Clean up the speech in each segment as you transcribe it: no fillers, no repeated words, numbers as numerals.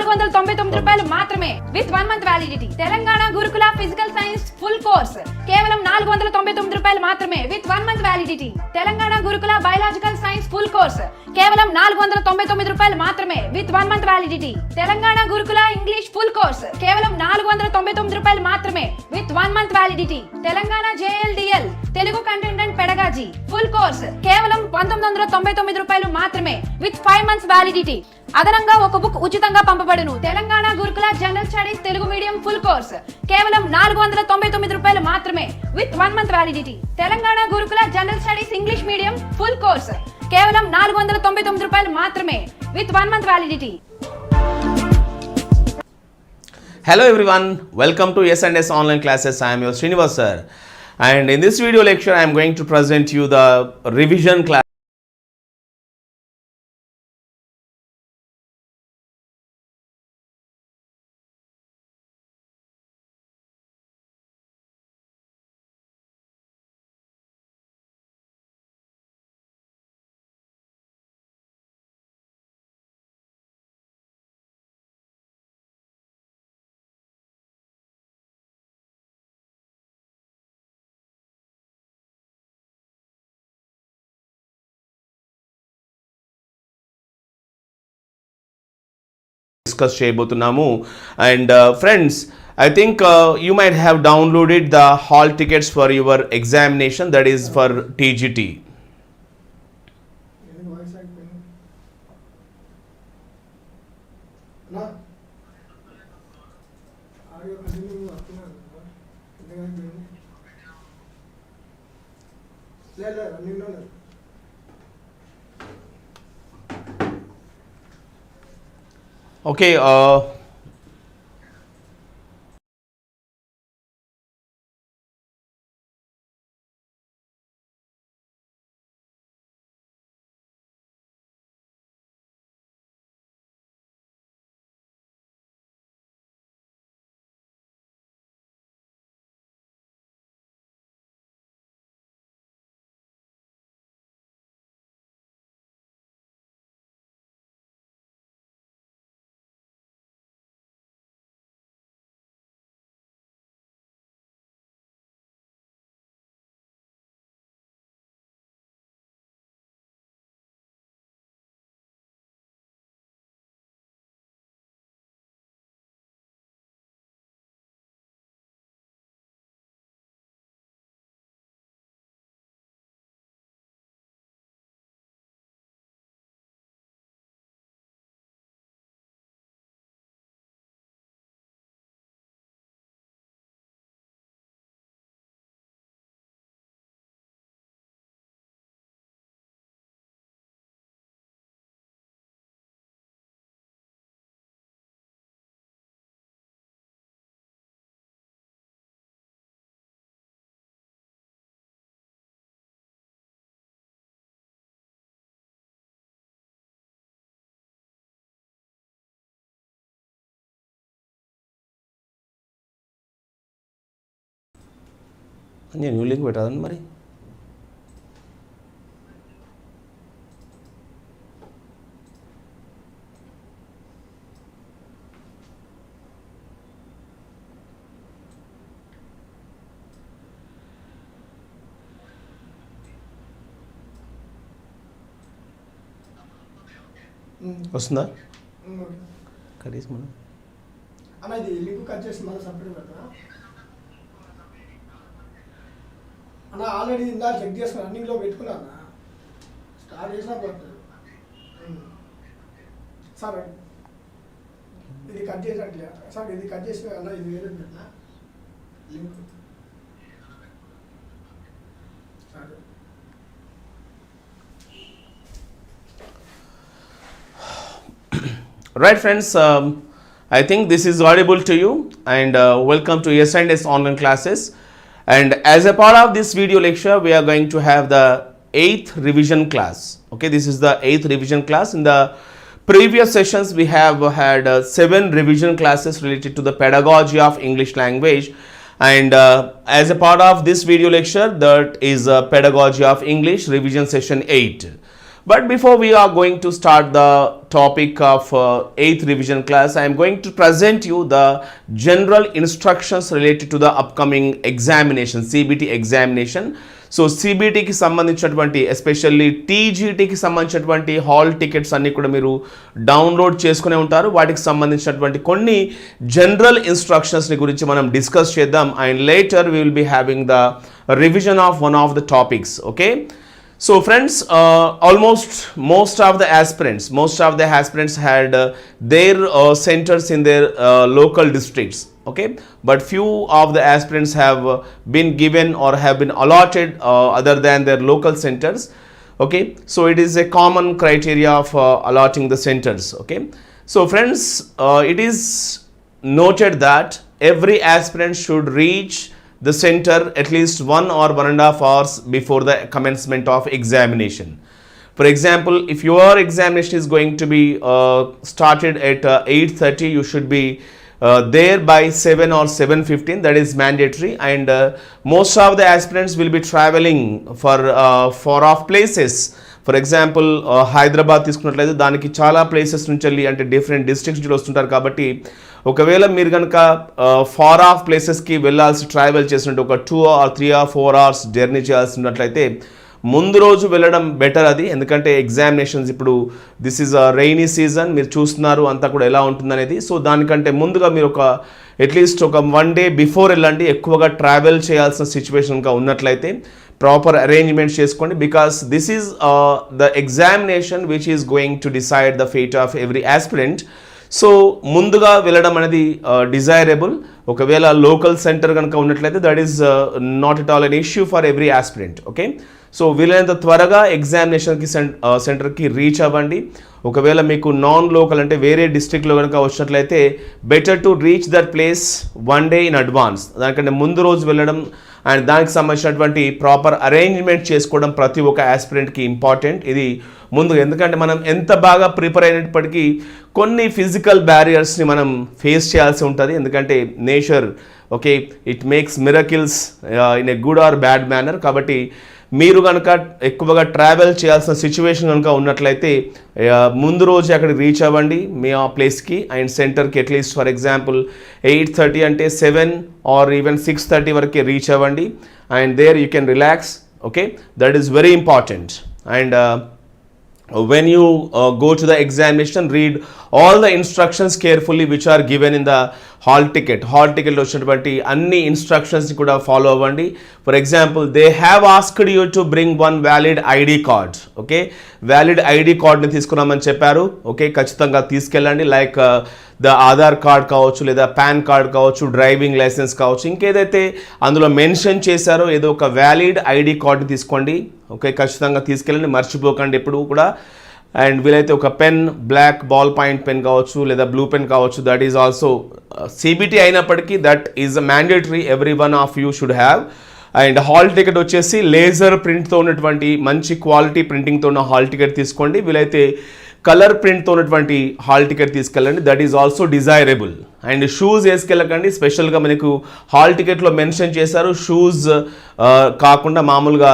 499 రూపాయలు మాత్రమే with 1 month validity. Telangana గురుకుల ఫిజికల్ సైన్స్ ఫుల్ కోర్స్ కేవలం 499 రూపాయలు మాత్రమే విత్ 1 మంత్ వ్యాలిడిటీ. తెలంగాణ గురుకుల బయాలజికల్ సైన్స్ ఫుల్ కోర్స్ కేవలం 499 రూపాయలు మాత్రమే విత్ 1 మంత్ వ్యాలిడిటీ. తెలంగాణ గురుకుల ఇంగ్లీష్ ఫుల్ కోర్స్ కేవలం 499 రూపాయలు మాత్రమే with 1 month validity. Telangana JLDL Telugu content and pedagogy full course కేవలం 1999 రూపాయలు మాత్రమే విత్ 5 మంత్స్ వ్యాలిడిటీ. అదనంగా ఒక బుక్ ఉచితంగా పంపబడును. Telangana Gurukul general studies Telugu medium full course కేవలం 499 రూపాయలు మాత్రమే with 1 month validity. Telangana Gurukul general studies English medium full course కేవలం 499 రూపాయలు మాత్రమే with 1 month validity. Hello everyone, welcome to S&S online classes. I am your Srinivas sir, and in this video lecture I am going to present you the revision class. Discuss చేయబోతున్నాము. And friends, I think you might have downloaded the hall tickets for your examination, that is for TGT. Okay, నేను new link పెట్టాలని మరి వస్తుందా కనీసం మనం అన్న ఇది link cut చేసి మళ్ళీ సపరేట్ పెడతా అన్న. ఆల్రెడీ ఇందా చెక్ చేసుకున్నా, రన్నింగ్లో పెట్టుకున్నా అన్న, స్టార్ట్ చేసినా పడుతుంది సార్. ఇది కట్ చేసినట్లే సార్, ఇది కట్ చేసిన అన్న, ఇది వేరే పెట్టినా link sir. Right friends, I think this is audible to you, and welcome to S&S online classes. And as a part of this video lecture, we are going to have the 8th revision class. Okay, this is the 8th revision class. In the previous sessions, we have had 7 revision classes related to the pedagogy of English language. And as a part of this video lecture, that is pedagogy of English revision session 8. But before we are going to start the topic of 8th revision class, I am going to present you the general instructions related to the upcoming examination, CBT examination. So సిబిటీకి సంబంధించినటువంటి especially టీజీటీకి సంబంధించినటువంటి hall tickets అన్నీ కూడా మీరు download చేసుకునే ఉంటారు. వాటికి సంబంధించినటువంటి కొన్ని జనరల్ ఇన్స్ట్రక్షన్స్ని గురించి మనం డిస్కస్ చేద్దాం. And later we will be having the revision of one of the topics. Okay, so friends, almost most of the aspirants had their centers in their local districts. Okay, but few of the aspirants have been given or have been allotted other than their local centers. Okay, so it is a common criteria of allotting the centers. Okay, so friends, it is noted that every aspirant should reach the center at least 1 or 1.5 hours before the commencement of examination. For example, if your examination is going to be started at 8:30, you should be there by 7 or 7:15. That is mandatory. And most of the aspirants will be traveling for far off places. For example Hyderabad తీసుకున్నట్లయితే దానికి చాలా places నుంచి వెళ్ళి అంటే different districts నుంచి వస్తుంటారు. కాబట్టి ఒకవేళ మీరు కనుక ఫార్ ఆఫ్ ప్లేసెస్కి వెళ్ళాల్సి ట్రావెల్ చేసినట్టు ఒక 2 or 3 or 4 hours జర్నీ చేయాల్సి ఉన్నట్లయితే ముందు రోజు వెళ్ళడం బెటర్ అది. ఎందుకంటే ఎగ్జామినేషన్స్ ఇప్పుడు this is a rainy season, మీరు చూస్తున్నారు అంతా కూడా ఎలా ఉంటుందనేది. సో దానికంటే ముందుగా మీరు ఒక అట్లీస్ట్ ఒక 1 day బిఫోర్ వెళ్ళండి. ఎక్కువగా ట్రావెల్ చేయాల్సిన సిచ్యువేషన్ ఇంకా ఉన్నట్లయితే ప్రాపర్ అరేంజ్మెంట్స్ చేసుకోండి. Because this is the examination which is going to decide the fate of every aspirant. So ముందుగా వెళ్ళడం అనేది డిజైరబుల్. ఒకవేళ లోకల్ సెంటర్ కనుక ఉన్నట్లయితే that is not at all an issue for every aspirant. Okay, so వీలైనంత త్వరగా ఎగ్జామినేషన్కి సెంటర్కి reach అవ్వండి. ఒకవేళ మీకు నాన్ లోకల్ అంటే వేరే డిస్ట్రిక్ట్లో కనుక వచ్చినట్లయితే better to reach that place 1 day in advance. దానికంటే ముందు రోజు వెళ్ళడం అండ్ దానికి సంబంధించినటువంటి ప్రాపర్ అరేంజ్మెంట్ చేసుకోవడం ప్రతి ఒక్క ఆస్పిరెంట్కి ఇంపార్టెంట్. ఇది ముందు, ఎందుకంటే మనం ఎంత బాగా ప్రిపేర్ అయినప్పటికీ కొన్ని ఫిజికల్ బ్యారియర్స్ని మనం ఫేస్ చేయాల్సి ఉంటుంది. ఎందుకంటే nature okay it makes miracles in a good or bad manner. కాబట్టి మీరు కనుక ఎక్కువగా ట్రావెల్ చేయాల్సిన సిచ్యువేషన్ కనుక ఉన్నట్లయితే ముందు రోజు అక్కడికి రీచ్ అవ్వండి మీ ఆ ప్లేస్కి అండ్ సెంటర్కి. అట్లీస్ట్ ఫర్ ఎగ్జాంపుల్ 8:30 అంటే 7 or even 6:30 వరకు రీచ్ అవ్వండి. And there you can relax. Okay, that is very important. And when you go to the examination, read all the instructions carefully which are given in the hall ticket. Hall ticket lo వచ్చినటువంటి అన్ని instructions ని కూడా follow అవ్వండి. For example they have asked you to bring 1 valid ID card. Okay, valid ID కార్డ్ని తీసుకున్నామని చెప్పారు. Okay, ఖచ్చితంగా తీసుకెళ్ళండి. లైక్ ద ఆధార్ కార్డ్ కావచ్చు, లేదా పాన్ కార్డ్ కావచ్చు, డ్రైవింగ్ లైసెన్స్ కావచ్చు, ఇంకేదైతే అందులో మెన్షన్ చేశారో ఏదో ఒక వ్యాలిడ్ ఐడి కార్డ్ని తీసుకోండి. ఓకే, ఖచ్చితంగా తీసుకెళ్ళండి, మర్చిపోకండి ఎప్పుడు కూడా. అండ్ వీలైతే ఒక pen, black ball point pen కావచ్చు లేదా బ్లూ పెన్ కావచ్చు. దట్ ఈజ్ ఆల్సో సిబిటీ అయినప్పటికీ that is mandatory, every one of you should have. And hall ticket వచ్చేసి లేజర్ ప్రింట్తో ఉన్నటువంటి మంచి క్వాలిటీ ప్రింటింగ్తో ఉన్న హాల్ టికెట్ తీసుకోండి. వీలైతే కలర్ ప్రింట్తో ఉన్నటువంటి హాల్ టికెట్ తీసుకెళ్ళండి, that is also desirable. And shoes వేసుకెళ్ళకండి. స్పెషల్గా మనకు హాల్ టికెట్లో మెన్షన్ చేశారు షూస్ కాకుండా మామూలుగా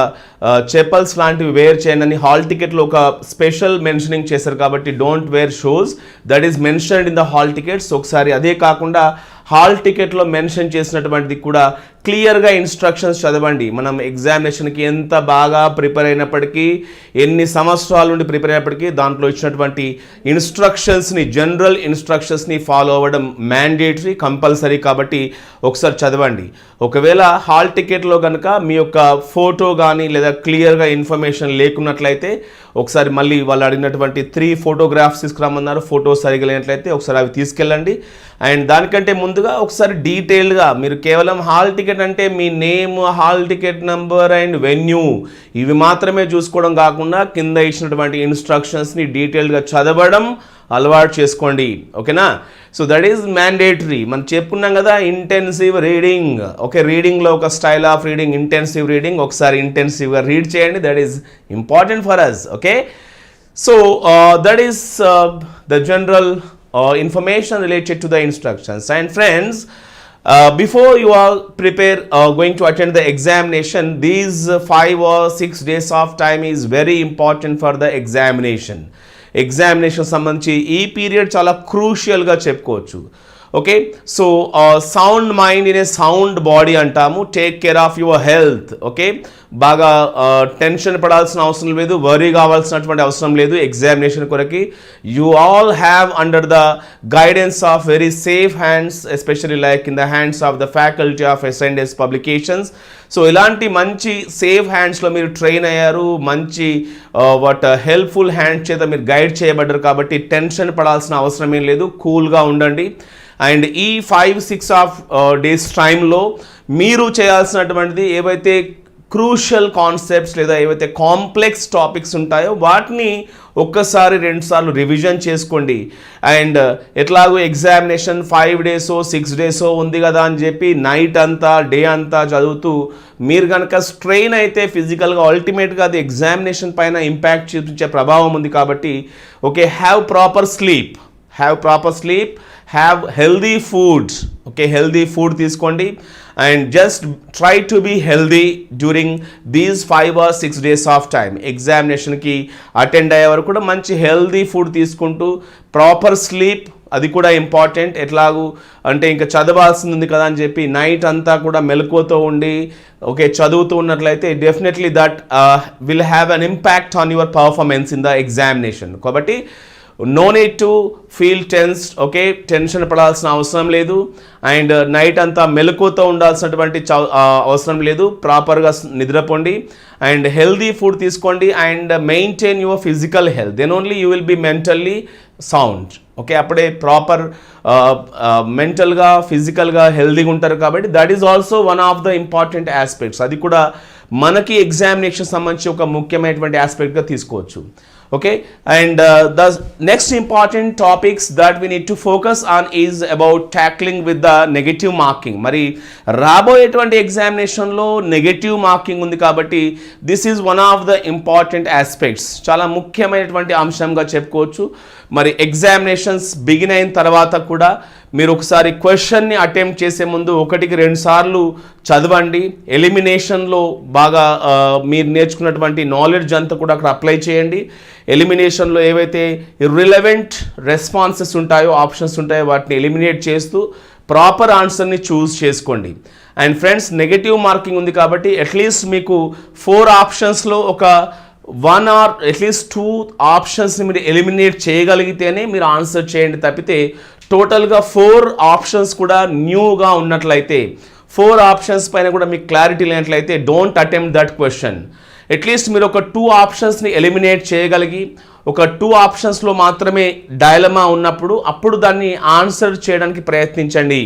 చెప్పల్స్ లాంటివి వేర్ చేయండి అని హాల్ టికెట్లో ఒక స్పెషల్ మెన్షనింగ్ చేశారు. కాబట్టి don't wear shoes, that is mentioned in the hall tickets. ఒకసారి అదే కాకుండా హాల్ టికెట్లో మెన్షన్ చేసినటువంటిది కూడా క్లియర్గా ఇన్స్ట్రక్షన్స్ చదవండి. మనం ఎగ్జామినేషన్కి ఎంత బాగా ప్రిపేర్ అయినప్పటికీ, ఎన్ని సంవత్సరాల నుండి ప్రిపేర్ అయినప్పటికీ దాంట్లో ఇచ్చినటువంటి ఇన్స్ట్రక్షన్స్ని, జనరల్ ఇన్స్ట్రక్షన్స్ని ఫాలో అవ్వడం మ్యాండేటరీ, కంపల్సరీ. కాబట్టి ఒకసారి చదవండి. ఒకవేళ హాల్ టికెట్లో కనుక మీ యొక్క ఫోటో కానీ లేదా క్లియర్గా ఇన్ఫర్మేషన్ లేకున్నట్లయితే ఒకసారి మళ్ళీ వాళ్ళు అడిగినటువంటి 3 photographs తీసుకురామన్నారు. ఫోటోస్ సరిగలేనట్లయితే ఒకసారి అవి తీసుకెళ్ళండి. అండ్ దానికంటే ముందుగా ఒకసారి డీటెయిల్గా మీరు కేవలం హాల్ టికెట్ అంటే మీ name, hall ticket number and venue ఇవి మాత్రమే చూసుకోవడం కాకుండా కింద ఇచ్చినటువంటి ఇన్స్ట్రక్షన్స్ని డీటెయిల్గా చదవడం అలవాటు చేసుకోండి. ఓకేనా? So that is mandatory. మనం చెప్పుకున్నాం కదా ఇంటెన్సివ్ రీడింగ్. ఓకే, రీడింగ్లో ఒక style of reading intensive reading. ఒకసారి ఇంటెన్సివ్గా రీడ్ చేయండి, that is important for us. Okay, so that is the general information related to the instructions. And friends, before you are going to attend the examination, these 5 or 6 days of time is very important for the examination సంబంధించి ఈ period చాలా క్రూషియల్గా చెప్పుకోవచ్చు. Okay, so sound mind in a sound body అంటాము. Take care of your health. Okay, బాగా tension పడాల్సిన అవసరం లేదు, వరీ కావాల్సినటువంటి అవసరం లేదు. ఎగ్జామినేషన్ కొరకి you all have under the guidance of very safe hands, especially like in the hands of the faculty of S&S publications. So ఇలాంటి మంచి సేఫ్ హ్యాండ్స్లో మీరు ట్రైన్ అయ్యారు, మంచి హెల్ప్ఫుల్ హ్యాండ్స్ చేత మీరు గైడ్ చేయబడ్డారు. కాబట్టి టెన్షన్ పడాల్సిన అవసరం ఏం లేదు, కూల్గా ఉండండి. అండ్ ఈ 5-6 డేస్ టైంలో మీరు చేయాల్సినటువంటిది ఏవైతే క్రూషియల్ కాన్సెప్ట్స్ లేదా ఏవైతే కాంప్లెక్స్ టాపిక్స్ ఉంటాయో వాటిని ఒక్కసారి 2 సార్లు రివిజన్ చేసుకోండి. అండ్ ఎట్లాగో ఎగ్జామినేషన్ 5 డేసో 6 డేసో ఉంది కదా అని చెప్పి నైట్ అంతా డే అంతా చదువుతూ మీరు కనుక స్ట్రెయిన్ అయితే ఫిజికల్గా అల్టిమేట్గా అది ఎగ్జామినేషన్ పైన ఇంపాక్ట్ చూపించే ప్రభావం ఉంది. కాబట్టి okay, have proper sleep, have healthy foods. Okay, healthy food తీసుకోండి and just try to be healthy during these 5 or 6 days of time. ఎగ్జామినేషన్కి అటెండ్ అయ్యే వరకు కూడా మంచి హెల్దీ ఫుడ్ తీసుకుంటూ ప్రాపర్ స్లీప్, అది కూడా ఇంపార్టెంట్. ఎట్లాగూ అంటే ఇంకా చదవాల్సింది ఉంది కదా అని చెప్పి నైట్ అంతా కూడా మెలకువతో ఉండి ఓకే చదువుతూ ఉన్నట్లయితే definitely that will have an impact on your performance in the examination. కాబట్టి no need to feel tensed. Okay, tension పడాల్సిన అవసరం లేదు. అండ్ నైట్ అంతా మెలకువతో ఉండాల్సినటువంటి అవసరం లేదు. ప్రాపర్గా నిద్రపోండి అండ్ హెల్దీ ఫుడ్ తీసుకోండి and maintain your physical health. Then only you will be mentally sound. Okay, అప్పుడే ప్రాపర్ మెంటల్గా ఫిజికల్గా హెల్దీగా ఉంటారు. కాబట్టి that is also one of the important aspects. అది కూడా మనకి ఎగ్జామినేషన్ సంబంధించి ఒక ముఖ్యమైనటువంటి ఆస్పెక్ట్గా తీసుకోవచ్చు. Okay, and the next important topics that we need to focus on is about tackling with the negative marking. మరి రాబోయేటువంటి ఎగ్జామినేషన్లో నెగటివ్ మార్కింగ్ ఉంది కాబట్టి this is one of the important aspects, చాలా ముఖ్యమైనటువంటి అంశంగా చెప్పుకోవచ్చు. మరి ఎగ్జామినేషన్స్ బిగిన్ అయిన తర్వాత కూడా మీరు ఒకసారి క్వశ్చన్ని అటెంప్ట్ చేసే ముందు 1-2 సార్లు చదవండి. ఎలిమినేషన్లో బాగా మీరు నేర్చుకున్నటువంటి నాలెడ్జ్ అంతా కూడా అక్కడ అప్లై చేయండి. ఎలిమినేషన్లో ఏవైతే ఇర్రిలవెంట్ రెస్పాన్సెస్ ఉంటాయో, ఆప్షన్స్ ఉంటాయో వాటిని ఎలిమినేట్ చేస్తూ ప్రాపర్ ఆన్సర్ని చూస్ చేసుకోండి. అండ్ ఫ్రెండ్స్, నెగటివ్ మార్కింగ్ ఉంది కాబట్టి అట్లీస్ట్ మీకు 4 ఆప్షన్స్లో ఒక 1 or అట్లీస్ట్ 2 ఆప్షన్స్ని మీరు ఎలిమినేట్ చేయగలిగితేనే మీరు ఆన్సర్ చేయండి. తప్పితే టోటల్గా 4 ఆప్షన్స్ కూడా న్యూగా ఉన్నట్లయితే, 4 ఆప్షన్స్ పైన కూడా మీకు క్లారిటీ లేనట్లయితే don't attempt that question. At least మీరు ఒక 2 ఆప్షన్స్ని ఎలిమినేట్ చేయగలిగి ఒక 2 ఆప్షన్స్లో మాత్రమే డైలమా ఉన్నప్పుడు అప్పుడు దాన్ని ఆన్సర్ చేయడానికి ప్రయత్నించండి.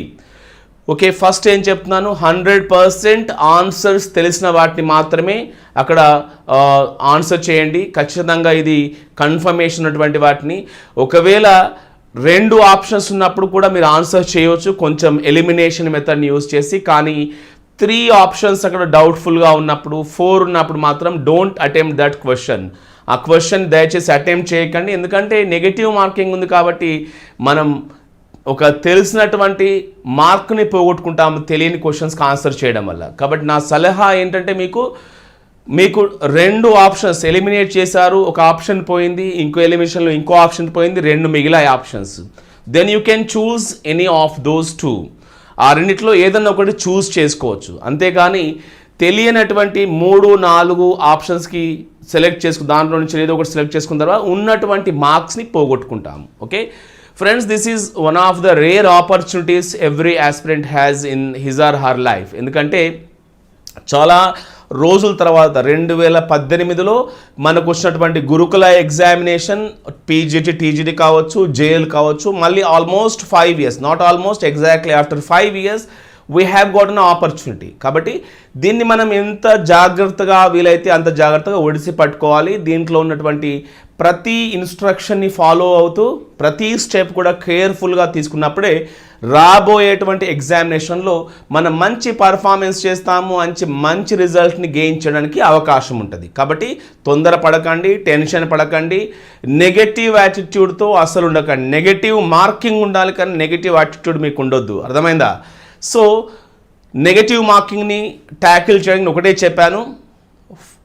ఓకే, ఫస్ట్ ఏం చెప్తున్నాను, 100% ఆన్సర్స్ తెలిసిన వాటిని మాత్రమే అక్కడ ఆన్సర్ చేయండి. ఖచ్చితంగా ఇది కన్ఫర్మేషన్ ఉన్నటువంటి వాటిని. ఒకవేళ 2 ఆప్షన్స్ ఉన్నప్పుడు కూడా మీరు ఆన్సర్ చేయవచ్చు కొంచెం ఎలిమినేషన్ మెథడ్ని యూజ్ చేసి. కానీ 3 ఆప్షన్స్ అక్కడ డౌట్ఫుల్గా ఉన్నప్పుడు, 4 ఉన్నప్పుడు మాత్రం డోంట్ అటెంప్ట్ దట్ క్వశ్చన్. ఆ క్వశ్చన్ దయచేసి అటెంప్ట్ చేయకండి. ఎందుకంటే నెగటివ్ మార్కింగ్ ఉంది కాబట్టి మనం ఒక తెలిసినటువంటి మార్క్ని పోగొట్టుకుంటాము తెలియని క్వశ్చన్స్కి ఆన్సర్ చేయడం వల్ల. కాబట్టి నా సలహా ఏంటంటే మీకు 2 ఆప్షన్స్ ఎలిమినేట్ చేశారు, ఒక ఆప్షన్ పోయింది, ఇంకో ఎలిమినేషన్లో ఇంకో ఆప్షన్ పోయింది, 2 మిగిలాయి options. Then you can choose any of those 2. ఆ రెండిట్లో ఏదన్నా ఒకటి చూస్ చేసుకోవచ్చు. అంతేగాని తెలియనటువంటి 3-4 ఆప్షన్స్కి సెలెక్ట్ చేసుకుని దాంట్లో నుంచి ఏదో ఒకటి సెలెక్ట్ చేసుకున్న తర్వాత ఉన్నటువంటి మార్క్స్ని పోగొట్టుకుంటాము. Okay friends, this is one of the rare opportunities every aspirant has in his or her life. ఎందుకంటే చాలా రోజుల తర్వాత 2018లో మనకు వచ్చినటువంటి గురుకుల ఎగ్జామినేషన్ PGT TGT కావచ్చు, JL కావచ్చు, మళ్ళీ almost 5 years, not almost exactly after 5 years we have got an opportunity. కాబట్టి దీన్ని మనం ఎంత జాగ్రత్తగా వీలైతే అంత జాగ్రత్తగా ఒడిసి పట్టుకోవాలి. దీంట్లో ఉన్నటువంటి ప్రతి ఇన్స్ట్రక్షన్ని ఫాలో అవుతూ ప్రతి స్టెప్ కూడా కేర్ఫుల్గా తీసుకున్నప్పుడే రాబోయేటువంటి ఎగ్జామినేషన్లో మనం మంచి పర్ఫార్మెన్స్ చేస్తాము, మంచి రిజల్ట్ని గెయిన్ చేయడానికి అవకాశం ఉంటుంది. కాబట్టి తొందర పడకండి, టెన్షన్ పడకండి, నెగటివ్ యాటిట్యూడ్తో అసలు ఉండకండి. నెగటివ్ మార్కింగ్ ఉండాలి కానీ నెగటివ్ యాటిట్యూడ్ మీకు ఉండొద్దు. అర్థమైందా? సో నెగటివ్ మార్కింగ్ని ట్యాకిల్ చేయడానికి ఒకటే చెప్పాను,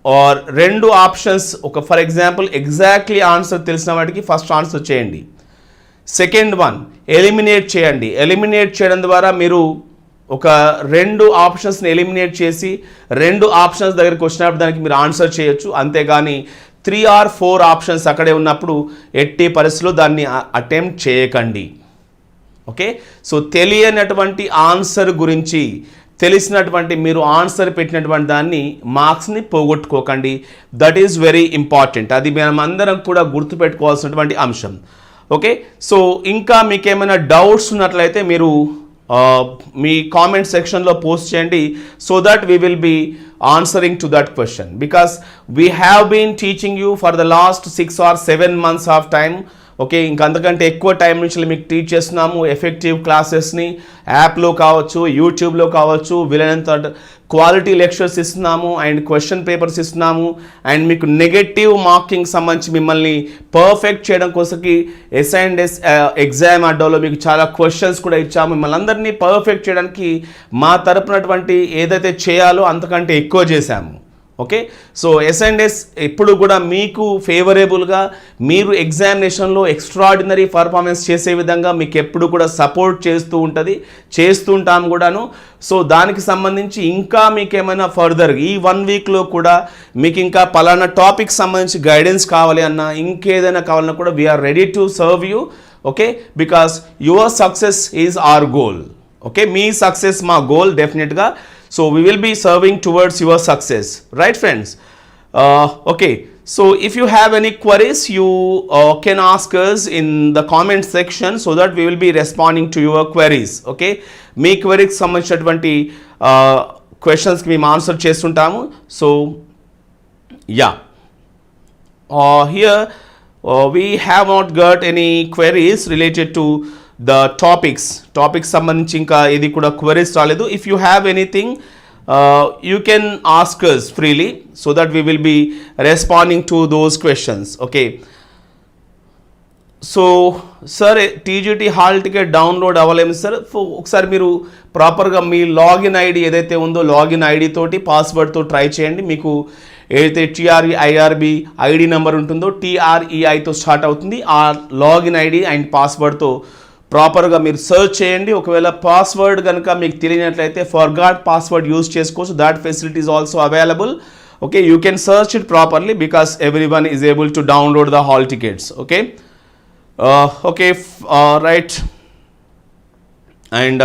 ఆర్ రెండు ఆప్షన్స్, ఒక ఫర్ ఎగ్జాంపుల్ ఎగ్జాక్ట్లీ ఆన్సర్ తెలిసిన వాటికి ఫస్ట్ ఆన్సర్ చేయండి. సెకండ్ వన్ ఎలిమినేట్ చేయండి. ఎలిమినేట్ చేయడం ద్వారా మీరు ఒక రెండు ఆప్షన్స్ని ఎలిమినేట్ చేసి రెండు ఆప్షన్స్ దగ్గరికి వచ్చినప్పుడు దానికి మీరు ఆన్సర్ చేయొచ్చు. అంతేగాని 3 or 4 ఆప్షన్స్ అక్కడే ఉన్నప్పుడు ఎట్టి పరిస్థితుల్లో దాన్ని అటెంప్ట్ చేయకండి. ఓకే, సో తెలియనటువంటి ఆన్సర్ గురించి తెలిసినటువంటి మీరు ఆన్సర్ పెట్టినటువంటి దాన్ని మార్క్స్ని పోగొట్టుకోకండి. That is very important. అది మనం అందరం కూడా గుర్తుపెట్టుకోవాల్సినటువంటి అంశం. ఓకే, సో ఇంకా మీకు ఏమైనా డౌట్స్ ఉన్నట్లయితే మీరు మీ కామెంట్ సెక్షన్లో పోస్ట్ చేయండి, so that we will be answering to that question, because we have been teaching you for the last 6 or 7 months of time. Okay, ఇంకా అంతకంటే ఎక్కువ టైం నుంచి మీకు టీచ్ చేస్తున్నాము. ఎఫెక్టివ్ క్లాసెస్ని యాప్లో కావచ్చు, యూట్యూబ్లో కావచ్చు, వీలైనంత క్వాలిటీ లెక్చర్స్ ఇస్తున్నాము అండ్ క్వశ్చన్ పేపర్స్ ఇస్తున్నాము. అండ్ మీకు నెగటివ్ మార్కింగ్ సంబంధించి మిమ్మల్ని పర్ఫెక్ట్ చేయడం కోసకి ఎస్ఐఎండ్ఎస్ ఎగ్జామ్ అడ్డాలో మీకు చాలా క్వశ్చన్స్ కూడా ఇచ్చాము. మిమ్మల్ని అందరినీ పర్ఫెక్ట్ చేయడానికి మా తరపునటువంటి ఏదైతే చేయాలో అంతకంటే ఎక్కువ చేశాము. ఓకే, సో ఎస్ఐఎండ్ఎస్ ఎప్పుడు కూడా మీకు ఫేవరబుల్గా మీరు ఎగ్జామినేషన్లో ఎక్స్ట్రాడినరీ పర్ఫార్మెన్స్ చేసే విధంగా మీకు ఎప్పుడు కూడా సపోర్ట్ చేస్తుంటాము కూడాను. సో దానికి సంబంధించి ఇంకా మీకు ఏమైనా ఫర్దర్ ఈ 1 weekలో కూడా మీకు ఇంకా పలానా టాపిక్ సంబంధించి గైడెన్స్ కావాలి అన్నా, ఇంకేదైనా కావాలన్నా కూడా we are ready to serve you. Okay, because your success is our goal. Okay, మీ సక్సెస్ మా గోల్ డెఫినెట్గా. So we will be serving towards your success, right friends? Okay, so if you have any queries, you can ask us in the comment section, so that we will be responding to your queries. Okay, me queries సంబంధించినటువంటి questions కి మేము answer చేస్తుంటాము. So yeah, here we have not got any queries related to the topics సంబంధించి ఇంకా ఇది కూడా queries రాలేదు. If you have anything you can ask us freely, so that we will be responding to those questions. Okay, so sir TGT hall ticket download అవ్వలేము sir. ఒకసారి మీరు ప్రాపర్గా మీ login ID ఏదైతే ఉందో లాగిన్ ఐడి తోటి పాస్వర్డ్తో try చేయండి. మీకు ఏదైతే TREIRB ఐడి నెంబర్ ఉంటుందో TREIతో స్టార్ట్ అవుతుంది, ఆ లాగిన్ ఐడి అండ్ పాస్వర్డ్తో ప్రాపర్గా మీరు సర్చ్ చేయండి. ఒకవేళ పాస్వర్డ్ కనుక మీకు తెలియనట్లయితే ఫర్గాట్ పాస్వర్డ్ యూజ్ చేసుకోవచ్చు. That facility is also available. Okay, you can search it properly because everyone is able to download the hall tickets. Okay, okay, right, and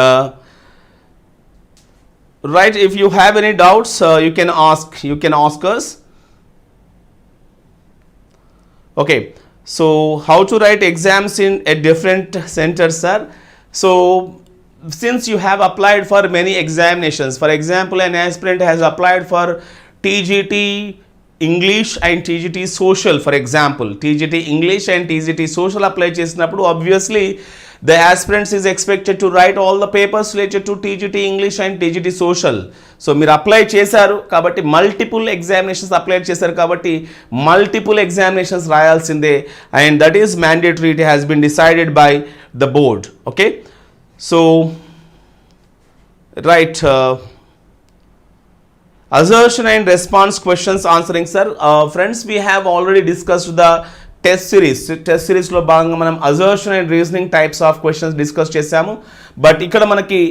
right, if you have any doubts, you can ask us. Okay, so how to write exams in a different center, sir? So since you have applied for many examinations, for example, an aspirant has applied for TGT English and TGT Social, for example, TGT English and TGT Social apply చేసినప్పుడు obviously the aspirants is expected to write all the papers related to TGT English and TGT Social. So మీరు apply చేశారు కాబట్టి multiple examinations apply చేశారు కాబట్టి multiple examinations రాయాల్సిందే, and that is mandatory. It has been decided by the board. Okay, so right, assertion and response questions answering, sir. Friends, we have already discussed the test series లో భాగంగా మనం assertion and reasoning types of questions discuss చేసాము. But ఇక్కడ మనకి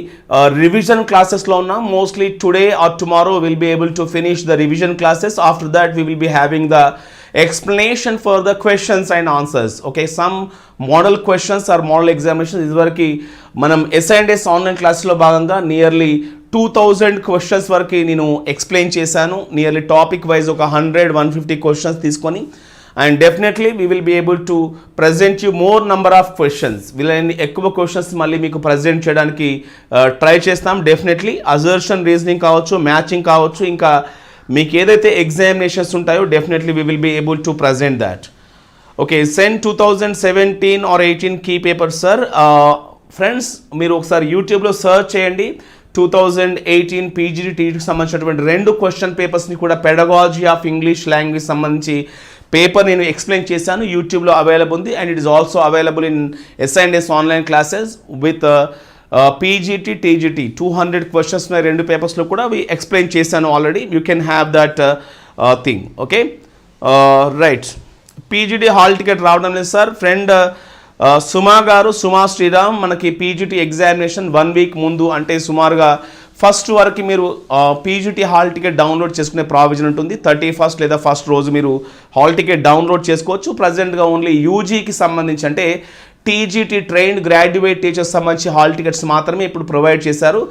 revision క్లాసెస్లో ఉన్నాం. Mostly today or tomorrow will be able to finish the revision classes. After that we will be having the explanation for the questions and answers. Okay, some model questions or model examinations ఇదివరకు మనం ఎస్ఐఎండ్ఎస్ online క్లాస్లో భాగంగా nearly 2000 questions వరకు నేను explain చేశాను. Nearly topic wise ఒక 100-150 questions తీసుకొని, and definitely we will be able to present you more number of questions. వీళ్ళని ఎక్కువ క్వశ్చన్స్ మళ్ళీ మీకు ప్రజెంట్ చేయడానికి ట్రై చేస్తాం. డెఫినెట్లీ అజర్షన్, రీజనింగ్ కావచ్చు, మ్యాచింగ్ కావచ్చు, ఇంకా మీకు ఏదైతే ఎగ్జామినేషన్స్ ఉంటాయో definitely we will be able to present that. Okay, send 2017 or 18 key paper sir. Friends, మీరు ఒకసారి యూట్యూబ్లో సర్చ్ చేయండి. 2018 PGT టీకి సంబంధించినటువంటి 2 క్వశ్చన్ పేపర్స్ని కూడా పెడగాలజీ ఆఫ్ ఇంగ్లీష్ లాంగ్వేజ్ సంబంధించి పేపర్ నేను ఎక్స్ప్లెయిన్ చేశాను. యూట్యూబ్లో అవైలబుల్ ఉంది, and it is also available in S I and S online classes with PGT, TGT 200 questions ఉన్నాయి రెండు పేపర్స్లో కూడా అవి ఎక్స్ప్లెయిన్ చేశాను already. You can have that thing. Okay right. PGT hall ticket రావడం లేదు సార్. ఫ్రెండ్ సుమా గారు, సుమా శ్రీరామ్, మనకి PGT ఎగ్జామినేషన్ 1 వీక్ ముందు అంటే సుమారుగా 1st వరకు మీరు PGT హాల్ టికెట్ డౌన్లోడ్ చేసుకునే ప్రావిజన్ ఉంటుంది. 31st లేదా 1st రోజు మీరు హాల్ టికెట్ డౌన్లోడ్ చేసుకోవచ్చు. ప్రజెంట్గా ఓన్లీ యూజీకి సంబంధించి అంటే TGT ట్రైన్డ్ గ్రాడ్యుయేట్ టీచర్స్ సంబంధించి హాల్ టికెట్స్ మాత్రమే ఇప్పుడు ప్రొవైడ్ చేశారు.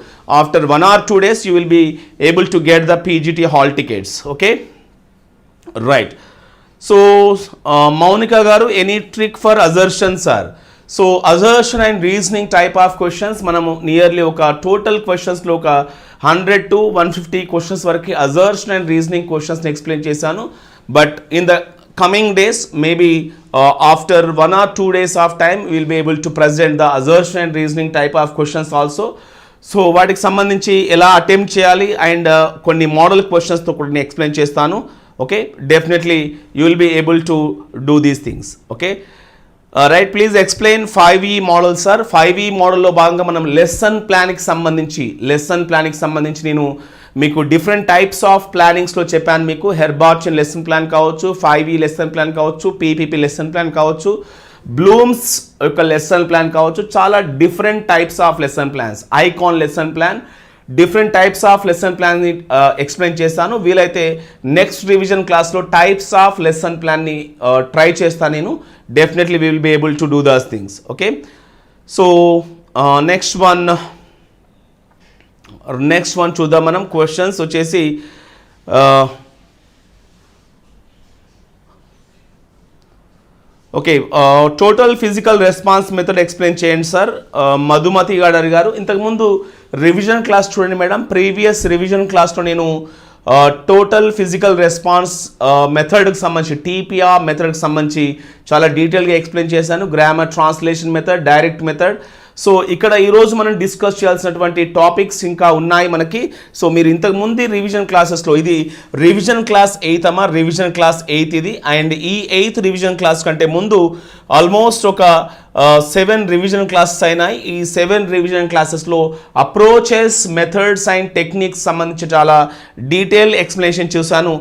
After 1 or 2 days you will be able to get the PGT hall tickets. Okay right. So Mounika గారు, any trick for assertion sir? So assertion and reasoning type of questions మనము nearly ఒక total క్వశ్చన్స్లో ఒక 100 to 150 questions వరకు assertion and reasoning క్వశ్చన్స్ని explain చేశాను. But in the coming days, maybe after 1 or 2 days of time, we will be able to present the assertion and reasoning type of questions also. So వాటికి సంబంధించి ఎలా attempt చేయాలి and కొన్ని model క్వశ్చన్స్తో కూడా నేను explain చేస్తాను. Okay, definitely you will be able to do these things. Okay right. Please explain 5E model sir. 5E మోడల్లో భాగంగా మనం లెసన్ ప్లాన్కి సంబంధించి నేను మీకు డిఫరెంట్ టైప్స్ ఆఫ్ ప్లానింగ్స్లో చెప్పాను. మీకు హెర్బార్టియన్ లెసన్ ప్లాన్ కావచ్చు, 5E లెసన్ ప్లాన్ కావచ్చు, PPP లెసన్ ప్లాన్ కావచ్చు, బ్లూమ్స్ యొక్క లెసన్ ప్లాన్ కావచ్చు. చాలా different types of lesson plans, icon lesson plan, different types of lesson ప్లాన్ని ఎక్స్ప్లెయిన్ చేస్తాను. వీలైతే నెక్స్ట్ రివిజన్ క్లాస్లో టైప్స్ ఆఫ్ లెసన్ ప్లాన్ని ట్రై చేస్తాను నేను. Definitely we will be able to do those things. Okay, so next one చూద్దాం మనం. Questions వచ్చేసి okay, total physical response method explain చేయండి సార్. మధుమతి గారు గారు ఇంతకుముందు రివిజన్ క్లాస్ చూడండి మేడం. ప్రీవియస్ రివిజన్ క్లాస్లో నేను టోటల్ ఫిజికల్ రెస్పాన్స్ మెథడ్కి సంబంధించి TPR మెథడ్కి సంబంధించి చాలా డీటెయిల్గా ఎక్స్ప్లెయిన్ చేశాను. Grammar, translation method, direct method. So ఇక్కడ ఈరోజు మనం డిస్కస్ చేయాల్సినటువంటి టాపిక్స్ ఇంకా ఉన్నాయి మనకి. సో మీరు ఇంతకుముందు రివిజన్ క్లాసెస్లో, ఇది రివిజన్ క్లాస్ 8 అమ్మా, రివిజన్ క్లాస్ 8 ఇది. అండ్ ఈ 8th రివిజన్ క్లాస్ కంటే ముందు ఆల్మోస్ట్ ఒక 7 రివిజన్ క్లాసెస్ అయినాయి. ఈ 7 రివిజన్ క్లాసెస్లో అప్రోచెస్, మెథడ్స్ అండ్ టెక్నిక్స్ సంబంధించి చాలా డీటెయిల్ ఎక్స్ప్లెనేషన్ చూశాను.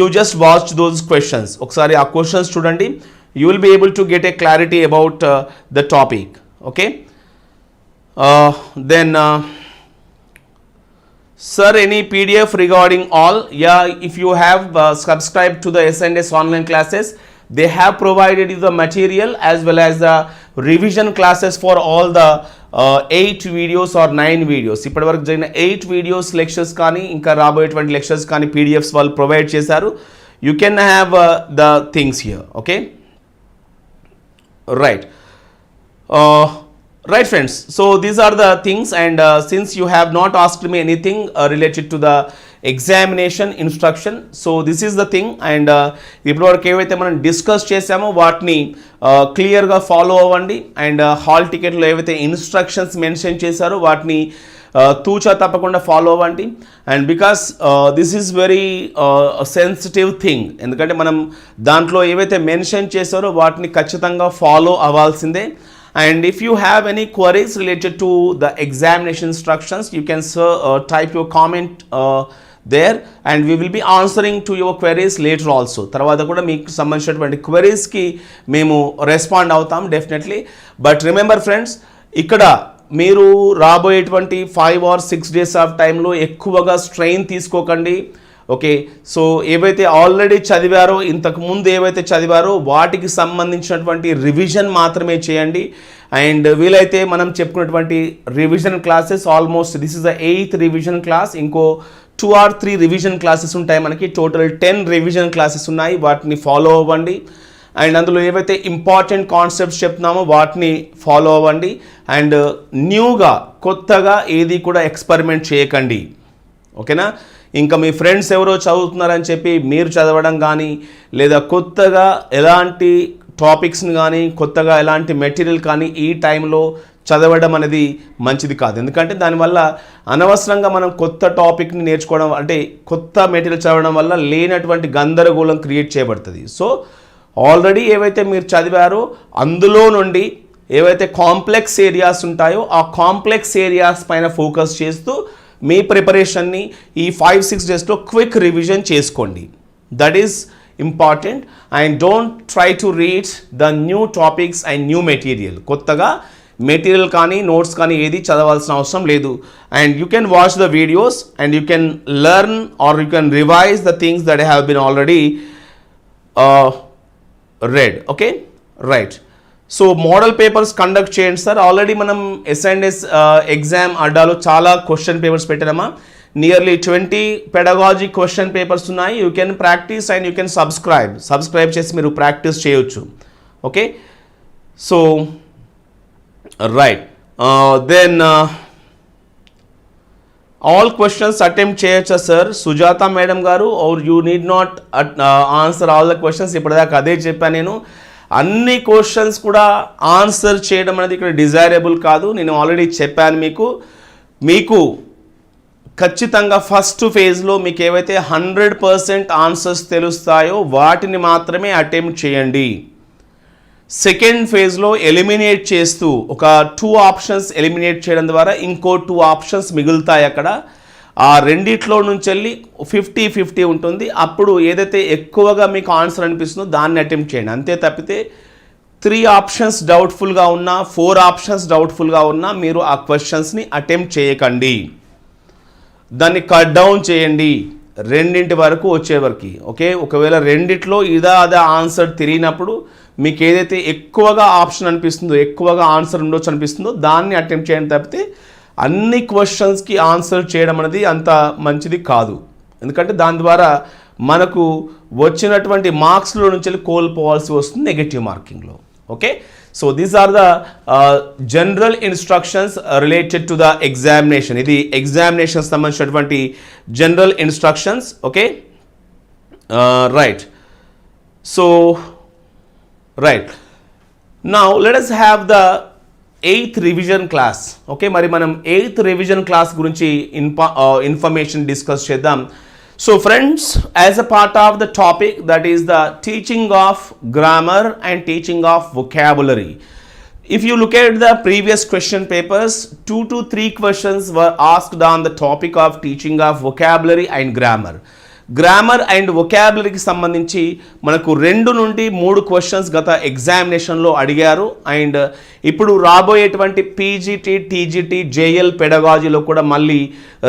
You just watch those questions. ఒకసారి ఆ క్వశ్చన్స్ చూడండి. You will be able to get a clarity about the topic. Okay, then sir, any PDF regarding all? Yeah, if you have subscribed to the S&S online classes, they have provided you the material as well as the revision classes for all the 8 videos or 9 videos. ఇప్పటివరకు జరిగిన 8 videos lectures కానీ ఇంకా రాబోయేటువంటి lectures కానీ PDFs వాళ్ళు provide చేశారు. You can have the things here. Okay, right. Right friends, so these are the things, and since you have not asked me anything related to the examination instruction, so this is the thing, and ఇప్పటివరకు ఏవైతే మనం discuss చేసామో వాటిని క్లియర్గా follow అవ్వండి. And hall టికెట్లో ఏవైతే instructions mention చేశారో వాటిని తూచా తప్పకుండా ఫాలో అవ్వండి. And because this is very sensitive thing, ఎందుకంటే మనం దాంట్లో ఏవైతే మెన్షన్ చేశారో వాటిని ఖచ్చితంగా ఫాలో అవ్వాల్సిందే. And if you have any queries related to the examination instructions, you can type your comment there, and we will be answering to your queries later also. తర్వాత కూడా మీకు సంబంధించినటువంటి క్వెరీస్కి మేము రెస్పాండ్ అవుతాం డెఫినెట్లీ. బట్ రిమెంబర్ ఫ్రెండ్స్, ఇక్కడ మీరు రాబోయేటువంటి 5 or 6 days of టైంలో ఎక్కువగా స్ట్రెయిన్ తీసుకోకండి. ఓకే, సో ఏవైతే ఆల్రెడీ చదివారో, ఇంతకుముందు ఏవైతే చదివారో వాటికి సంబంధించినటువంటి రివిజన్ మాత్రమే చేయండి. అండ్ వీలైతే మనం చెప్పుకున్నటువంటి revision classes almost this is the 8th revision class. ఇంకో 2 or 3 రివిజన్ క్లాసెస్ ఉంటాయి మనకి. టోటల్ 10 రివిజన్ క్లాసెస్ ఉన్నాయి. వాటిని ఫాలో అవ్వండి. అండ్ అందులో ఏవైతే ఇంపార్టెంట్ కాన్సెప్ట్స్ చెప్తున్నామో వాటిని ఫాలో అవ్వండి. అండ్ న్యూగా, కొత్తగా ఏది కూడా ఎక్స్పెరిమెంట్ చేయకండి. ఓకేనా? ఇంకా మీ ఫ్రెండ్స్ ఎవరో చదువుతున్నారని చెప్పి మీరు చదవడం కానీ, లేదా కొత్తగా ఎలాంటి టాపిక్స్ని కానీ, కొత్తగా ఎలాంటి మెటీరియల్ కానీ ఈ టైంలో చదవడం అనేది మంచిది కాదు. ఎందుకంటే దానివల్ల అనవసరంగా మనం కొత్త టాపిక్ని నేర్చుకోవడం, అంటే కొత్త మెటీరియల్ చదవడం వల్ల లేనటువంటి గందరగోళం క్రియేట్ చేయబడుతుంది. సో ఆల్రెడీ ఏవైతే మీరు చదివారో అందులో నుండి ఏవైతే కాంప్లెక్స్ ఏరియాస్ ఉంటాయో ఆ కాంప్లెక్స్ ఏరియాస్ పైన ఫోకస్ చేస్తూ మీ ప్రిపరేషన్ని ఈ 5-6 డేస్లో క్విక్ రివిజన్ చేసుకోండి. That is important. And don't try to read the new topics and new material. కొత్తగా మెటీరియల్ కానీ నోట్స్ కానీ ఏది చదవాల్సిన అవసరం లేదు. And you can watch the videos and you can learn or you can revise the things that have been already read. Okay, right. So model papers conduct చేయండి sir. Already మనం ఎస్ఎండ్ఎస్ exam అడ్డాలో చాలా క్వశ్చన్ పేపర్స్ పెట్టామా. Nearly 20 pedagogy question papers ఉన్నాయి. You can practise and you can subscribe చేసి మీరు practise చేయొచ్చు. Okay, so right. Then all questions attempt చేయొచ్చా సార్ సుజాత మేడం గారు? Or you need not answer all the questions. ఇప్పటిదాకా అదే చెప్పాను నేను. అన్ని క్వశ్చన్స్ కూడా ఆన్సర్ చేయడం అనేది ఇక్కడ డిజైరబుల్ కాదు. నేను ఆల్రెడీ చెప్పాను మీకు ఖచ్చితంగా ఫస్ట్ ఫేజ్లో మీకు ఏవైతే 100% ఆన్సర్స్ తెలుస్తాయో వాటిని మాత్రమే అటెంప్ట్ చేయండి. సెకండ్ ఫేజ్లో ఎలిమినేట్ చేస్తూ ఒక 2 ఆప్షన్స్ ఎలిమినేట్ చేయడం ద్వారా ఇంకో 2 ఆప్షన్స్ మిగులుతాయి. అక్కడ ఆ రెండిట్లో నుంచి వెళ్ళి 50-50 ఉంటుంది. అప్పుడు ఏదైతే ఎక్కువగా మీకు ఆన్సర్ అనిపిస్తుందో దాన్ని అటెంప్ట్ చేయండి. అంతే తప్పితే 3 ఆప్షన్స్ డౌట్ఫుల్గా ఉన్నా 4 ఆప్షన్స్ డౌట్ఫుల్గా ఉన్నా మీరు ఆ క్వశ్చన్స్ని అటెంప్ట్ చేయకండి. దాన్ని కట్ డౌన్ చేయండి రెండింటి వరకు వచ్చేవరకు. ఓకే, ఒకవేళ రెండిట్లో అదే ఆన్సర్ తిరిగినప్పుడు మీకు ఏదైతే ఎక్కువగా ఆప్షన్ అనిపిస్తుందో ఎక్కువగా ఆన్సర్ ఉండొచ్చు అనిపిస్తుందో దాన్ని అటెంప్ట్ చేయండి తప్పితే అన్ని క్వశ్చన్స్కి ఆన్సర్ చేయడం అనేది అంత మంచిది కాదు. ఎందుకంటే దాని ద్వారా మనకు వచ్చినటువంటి మార్క్స్లో నుంచి కోల్పోవాల్సి వస్తుంది నెగటివ్ మార్కింగ్లో. Okay, so these are the general instructions related to the examination. ఇది ఎగ్జామినేషన్ సంబంధించినటువంటి general instructions. Okay, right. So right, now let us have the 8th revision class. ఓకే, మరి మనం 8th రివిజన్ క్లాస్ గురించి ఇన్ఫర్మేషన్ డిస్కస్ చేద్దాం. So friends, as a part of the topic that is the teaching of grammar and teaching of vocabulary. If you look at the previous question papers, 2 to 3 questions were asked on the topic of teaching of vocabulary and grammar. Grammar and వొకాబులరీకి సంబంధించి మనకు 2 నుండి 3 questions గత ఎగ్జామినేషన్లో అడిగారు. And ఇప్పుడు రాబోయేటువంటి PGT, TGT, JL పెడగాజీలో కూడా మళ్ళీ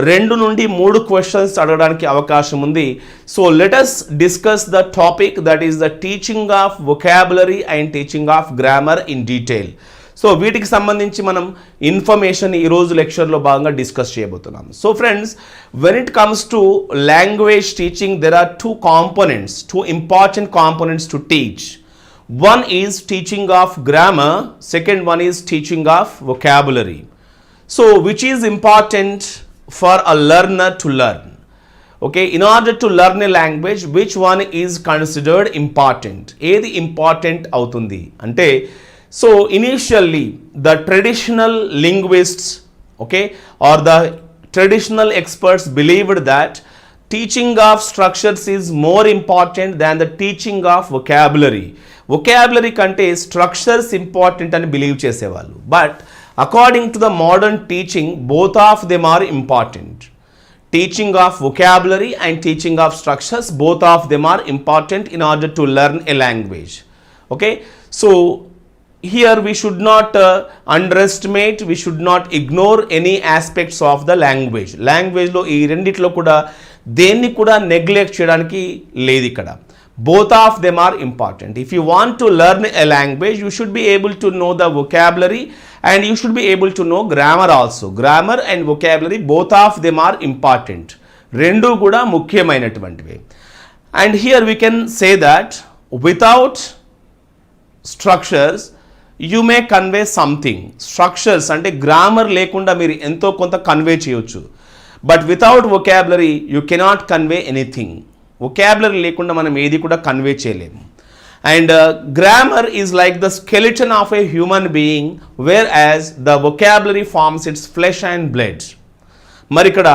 2 నుండి 3 క్వశ్చన్స్ అడగడానికి అవకాశం ఉంది. So let us discuss the topic that is the teaching of vocabulary and teaching of grammar in detail. So వీటికి సంబంధించి మనం ఇన్ఫర్మేషన్ ఈరోజు లెక్చర్లో భాగంగా డిస్కస్ చేయబోతున్నాం. So friends, when it comes to language teaching there are 2 important components to teach. One is teaching of grammar, second one is teaching of vocabulary. So which is important for a learner to learn? Okay, in order to learn a language, which one is considered important? ఏది important అవుతుంది అంటే, so initially the traditional linguists, okay, or the traditional experts believed that teaching of structures is more important than the teaching of vocabulary. Vocabulary కంటే structures important అని believe చేసేవాళ్ళు. But according to the modern teaching, both of them are important. Teaching of vocabulary and teaching of structures, both of them are important in order to learn a language. Okay, so here we should not underestimate, we should not ignore any aspects of the language. Language లో ఈ రెండిట్లో కూడా దేన్ని కూడా neglect చేయడానికి లేదు ఇక్కడ. Both of them are important. If you want to learn a language, you should be able to know the vocabulary and you should be able to know grammar also. Grammar and vocabulary, both of them are important. రెండు కూడా ముఖ్యమైనటువంటివి. And here we can say that without structures you may convey something. Structures అంటే grammar లేకుండా మీరు ఎంతో కొంత convey చేయొచ్చు. But without vocabulary you cannot convey anything. Vocabulary లేకుండా మనం ఏది కూడా కన్వే చేయలేము. And grammar is like the skeleton of a human being, whereas the vocabulary forms its flesh and blood. మరి ఇక్కడ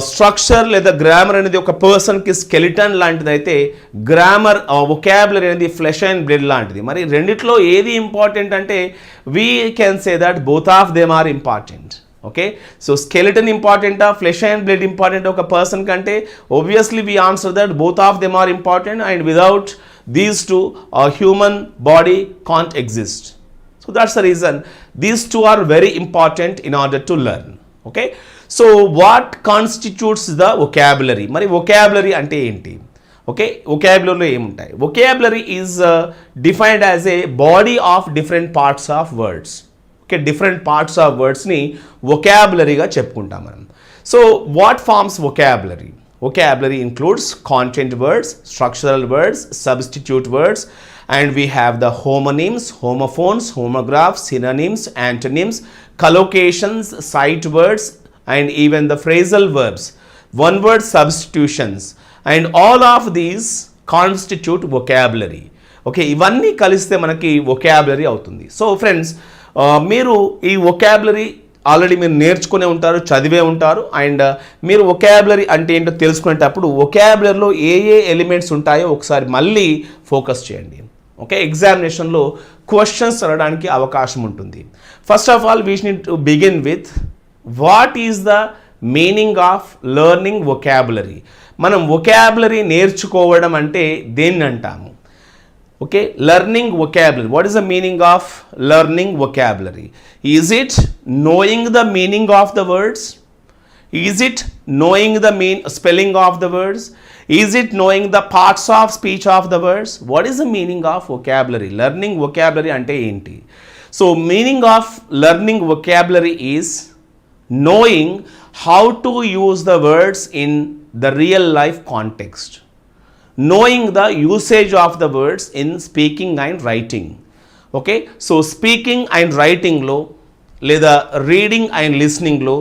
స్ట్రక్చర్ లేదా గ్రామర్ అనేది ఒక పర్సన్కి స్కెలిటన్ లాంటిది అయితే గ్రామర్ వొకాబులరీ అనేది ఫ్లెష్ అండ్ బ్లడ్ లాంటిది. మరి రెండిట్లో ఏది ఇంపార్టెంట్ అంటే we can say that both of them are important. Okay, so skeleton ఇంపార్టెంటా, ఫ్లెష్ అండ్ బ్లడ్ ఇంపార్టెంట్ ఒక పర్సన్ కంటే? obviously we answer that both of them are important, and without these two a human body can't exist. So that's the reason these two are very important in order to learn. Okay, so what constitutes the vocabulary? మరి vocabulary అంటే ఏంటి? Okay, vocabulary ఏముంటాయి? vocabulary is defined as a body of different parts of words. Okay, different parts of వర్డ్స్ని వొకాబులరీగా చెప్పుకుంటాం మనం. So what forms vocabulary? Vocabulary includes content words, structural words, substitute words, and we have the homonyms, homophones, homographs, synonyms, antonyms, collocations, sight words, and even the phrasal verbs, one word substitutions, and all of these constitute vocabulary. Okay, ఇవన్నీ కలిస్తే మనకి vocabulary అవుతుంది. So friends, మీరు ఈ vocabulary already మీరు నేర్చుకునే ఉంటారు, చదివే ఉంటారు, అండ్ మీరు వొకాబులరీ అంటే ఏంటో తెలుసుకునేటప్పుడు వొకాబులరీలో ఏ ఏ ఎలిమెంట్స్ ఉంటాయో ఒకసారి మళ్ళీ ఫోకస్ చేయండి. ఓకే, ఎగ్జామినేషన్లో క్వశ్చన్స్ అడగడానికి అవకాశం ఉంటుంది. First of all we need to begin with what is the meaning of learning vocabulary. మనం వొకాబులరీ నేర్చుకోవడం అంటే దేన్ని అంటాము? Okay, learning vocabulary. What is the meaning of learning vocabulary? Is it knowing the meaning of the words? Is it knowing the spelling of the words? Is it knowing the parts of speech of the words? What is the meaning of vocabulary? Learning vocabulary ante enti? So meaning of learning vocabulary is knowing how to use the words in the real life context. Knowing the usage of the words in speaking and writing. Okay, so speaking and writing లో లేదా reading and లిస్నింగ్లో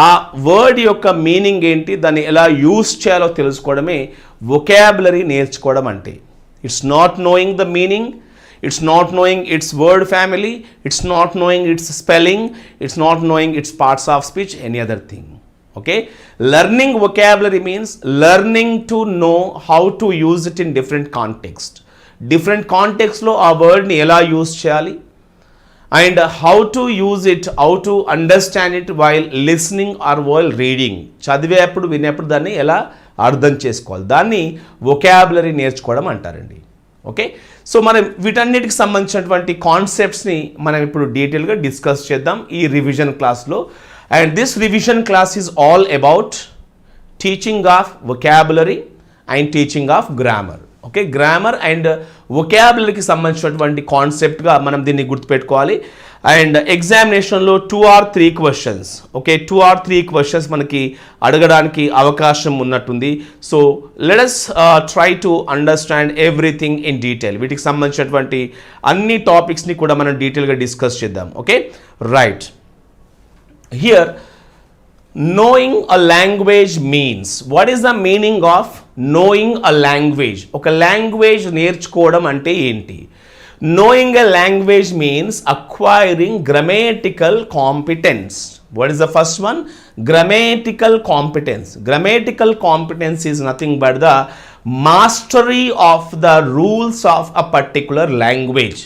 ఆ word యొక్క meaning ఏంటి, దాన్ని ఎలా use చేయాలో తెలుసుకోవడమే vocabulary నేర్చుకోవడం అంటే. It's not knowing the meaning, it's not knowing it's word family, it's not knowing it's spelling, it's not knowing it's parts of speech, any other thing. Okay, learning vocabulary means learning to know how to use it in different context. Different context lo a word ni ela use cheyali, and how to use it, how to understand it while listening or while reading. చదివేప్పుడు వినేప్పుడు దాన్ని ఎలా అర్థం చేసుకోవాలి, దాన్ని vocabulary నేర్చుకోవడం అంటారండి. Okay, so మనం వీటన్నిటికి సంబంధించినటువంటి కాన్సెప్ట్స్ని మనం ఇప్పుడు డీటెయిల్గా డిస్కస్ చేద్దాం ఈ రివిజన్ క్లాస్లో. And this revision class is all about teaching of vocabulary and teaching of grammar. Okay, grammar and vocabulary కి సంబంధించినటువంటి కాన్సెప్ట్గా మనం దీన్ని గుర్తుపెట్టుకోవాలి. అండ్ ఎగ్జామినేషన్లో 2 or 3 questions, okay, 2 or 3 questions మనకి అడగడానికి అవకాశం ఉన్నట్టుంది. So let us try to understand everything in detail. వీటికి సంబంధించినటువంటి అన్ని టాపిక్స్ని కూడా మనం డీటెయిల్గా డిస్కస్ చేద్దాం. Okay, right. Here, knowing a language means, what is the meaning of knowing a language? ఒక లాంగ్వేజ్ నేర్చుకోవడం అంటే ఏంటి? Knowing a language means acquiring grammatical competence. What is the first one? Grammatical competence. Grammatical competence is nothing but the mastery of the rules of a particular language.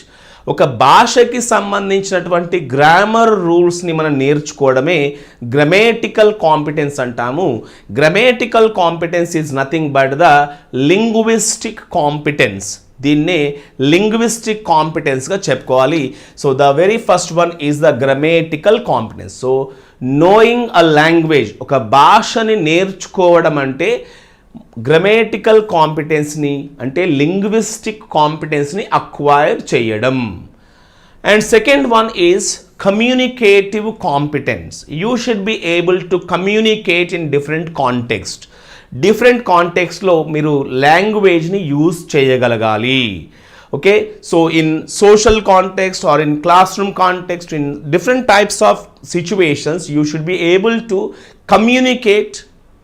ఒక భాషకి సంబంధించినటువంటి grammar రూల్స్ని మనం నేర్చుకోవడమే గ్రామటికల్ కాంపిటెన్స్ అంటాము. Grammatical competence is nothing but the linguistic competence. దీన్నే linguistic కాంపిటెన్స్గా చెప్పుకోవాలి. So the very first one is the grammatical competence. So knowing a language, ఒక భాషని నేర్చుకోవడం అంటే గ్రామటికల్ కాంపిటెన్స్ని అంటే లింగ్విస్టిక్ కాంపిటెన్స్ని అక్వైర్ చేయడం. And second one is communicative competence. You should be able to communicate in different context. Different కాంటెక్స్ట్లో మీరు లాంగ్వేజ్ని యూజ్ చేయగలగాలి. Okay, so in social context are in classroom context, in different types of situations you should be able to communicate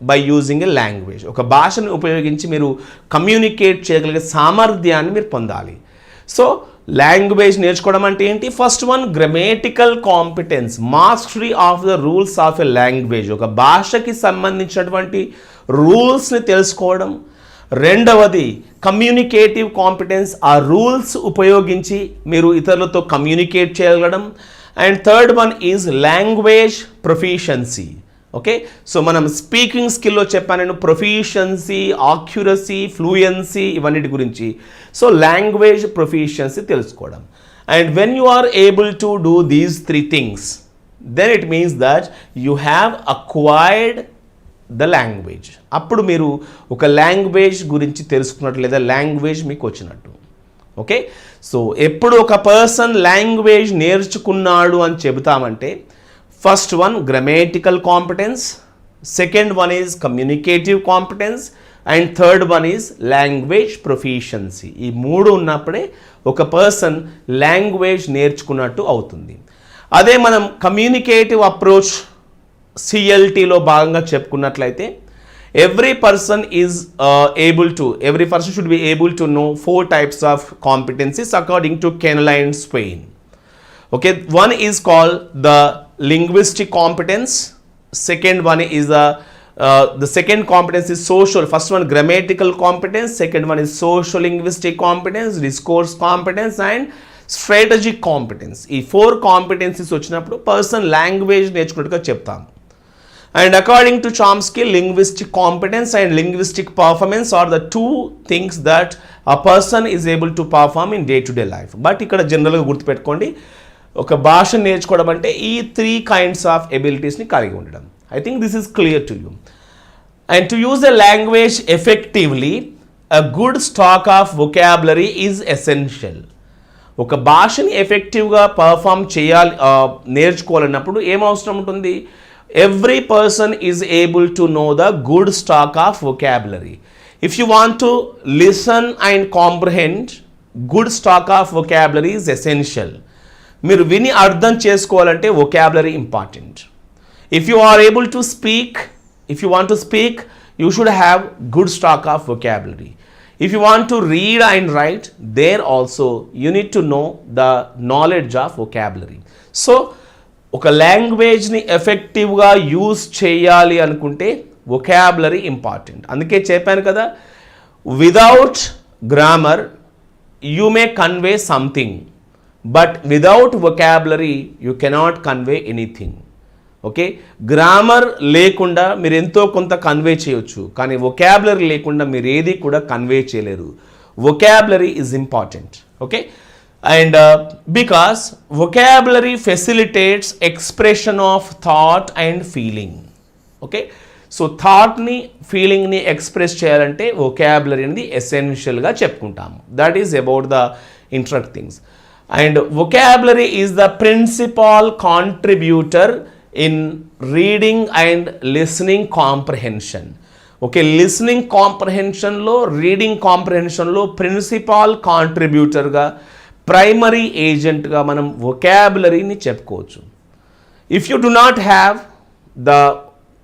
by using a language. ఒక భాషను ఉపయోగించి మీరు communicate చేయగలిగే సామర్థ్యాన్ని మీరు పొందాలి. సో లాంగ్వేజ్ నేర్చుకోవడం అంటే ఏంటి? First one grammatical competence, mastery of the rules of a language, ఒక భాషకి సంబంధించినటువంటి రూల్స్ని తెలుసుకోవడం. రెండవది కమ్యూనికేటివ్ కాంపిటెన్స్, ఆ రూల్స్ ఉపయోగించి మీరు ఇతరులతో కమ్యూనికేట్ చేయగలగడం. And third one is language proficiency. Okay, so మనం స్పీకింగ్ స్కిల్లో చెప్పాను నేను, ప్రొఫిషియన్సీ, ఆక్యురసీ, ఫ్లూయెన్సీ, ఇవన్నిటి గురించి. సో లాంగ్వేజ్ ప్రొఫిషియన్సీ తెలుసుకోవడం. And when you are able to do these three things, then it means that you have acquired the language. అప్పుడు మీరు ఒక లాంగ్వేజ్ గురించి తెలుసుకున్నట్టు, లేదా లాంగ్వేజ్ మీకు వచ్చినట్టు. ఓకే, సో ఎప్పుడు ఒక పర్సన్ లాంగ్వేజ్ నేర్చుకున్నాడు అని చెబుతామంటే, first one grammatical competence, second one is communicative competence, and third one is language proficiency. ఈ మూడు ఉన్నప్పుడే ఒక పర్సన్ లాంగ్వేజ్ నేర్చుకున్నట్టు అవుతుంది. అదే మనం కమ్యూనికేటివ్ అప్రోచ్ సిఎల్టీలో భాగంగా చెప్పుకున్నట్లయితే, every person should be able to know 4 types of competencies according to Kenneline Swain. Okay, one is called the linguistic competence. Second one is the second competence is social. First one grammatical competence, second one is social linguistic competence, discourse competence, and strategic competence. ఈ 4 competencies వచ్చినప్పుడు person language నేర్చుకున్నట్టుగా చెప్తాం. And according to Chomsky, linguistic competence and linguistic performance are the 2 things that a person is able to perform in day-to-day life. But ఇక్కడ జనరల్గా గుర్తుపెట్టుకోండి, ఒక భాష నేర్చుకోవడం అంటే ఈ 3 kinds of abilitiesని కలిగి ఉండడం. I think this is clear to you. And to use a language effectively, a good stock of vocabulary is essential. ఒక భాషని ఎఫెక్టివ్గా పర్ఫామ్ చేయాలి, నేర్చుకోవాలన్నప్పుడు ఏం అవసరం ఉంటుంది? Every person is able to know the good stock of vocabulary. If you want to listen and comprehend, good stock of vocabulary is essential. మీరు విని అర్థం చేసుకోవాలంటే vocabulary important. If you are able to speak, if you want to speak, you should have good stock of vocabulary. If you want to read and write, there also you need to know the knowledge of vocabulary. So ఒక లాంగ్వేజ్ని ఎఫెక్టివ్గా use చేయాలి అనుకుంటే vocabulary important. అందుకే చెప్పాను కదా, without grammar you may convey something, but without vocabulary you cannot convey anything. Okay, grammar లేకుండా మీరు ఎంతో కొంత కన్వే చేయొచ్చు, కానీ వొకాబులరీ లేకుండా మీరు ఏది కూడా కన్వే చేయలేరు. Vocabulary is important. Okay, and because vocabulary facilitates expression of thought and feeling. Okay, so thought ni feeling ni express cheyalante vocabulary అనేది essential గా చెప్పుకుంటాము. That is about the introductory things. And vocabulary is the principal contributor in reading and listening comprehension. Okay, listening కాంప్రహెన్షన్లో, reading కాంప్రహెన్షన్లో principal కాంట్రిబ్యూటర్గా, primary ఏజెంట్గా మనం వొకాబులరీని చెప్పుకోవచ్చు. If you do not have the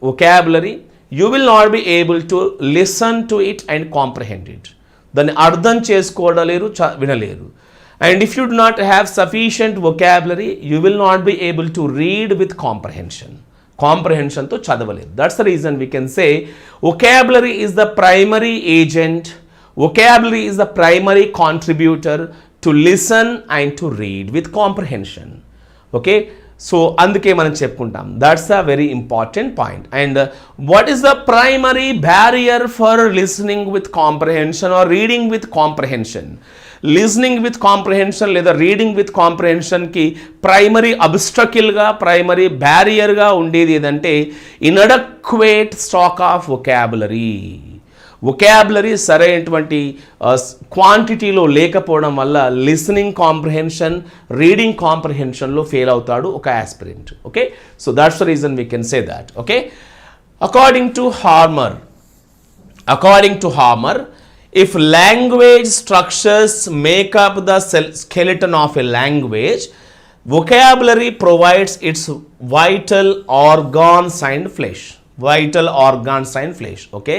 vocabulary, you will not be able to listen to it and comprehend it. దాన్ని అర్థం చేసుకోవడలేరు, వినలేరు. And if you do not have sufficient vocabulary, you will not be able to read with comprehension. కాంప్రహెన్షన్తో చదవలేదు. That's the reason we can say vocabulary is the primary agent, vocabulary is the primary contributor to listen and to read with comprehension. Okay, so అందుకే మనం చెప్పుకుంటాం. That's a very important point. And what is the primary barrier for listening with comprehension or reading with comprehension? Listening with comprehension లేదా reading with comprehension కి primary అబ్స్ట్రకిల్గా, primary బ్యారియర్గా ఉండేది ఏదంటే inadequate stock of vocabulary. Vocabulary సరైనటువంటి క్వాంటిటీలో లేకపోవడం వల్ల listening comprehension, reading కాంప్రహెన్షన్లో fail అవుతాడు ఒక aspirant. Okay, so that's the reason we can say that. Okay, according to హార్మర్, if language structures make up the skeleton of a language, vocabulary provides its vital organs and flesh. Okay,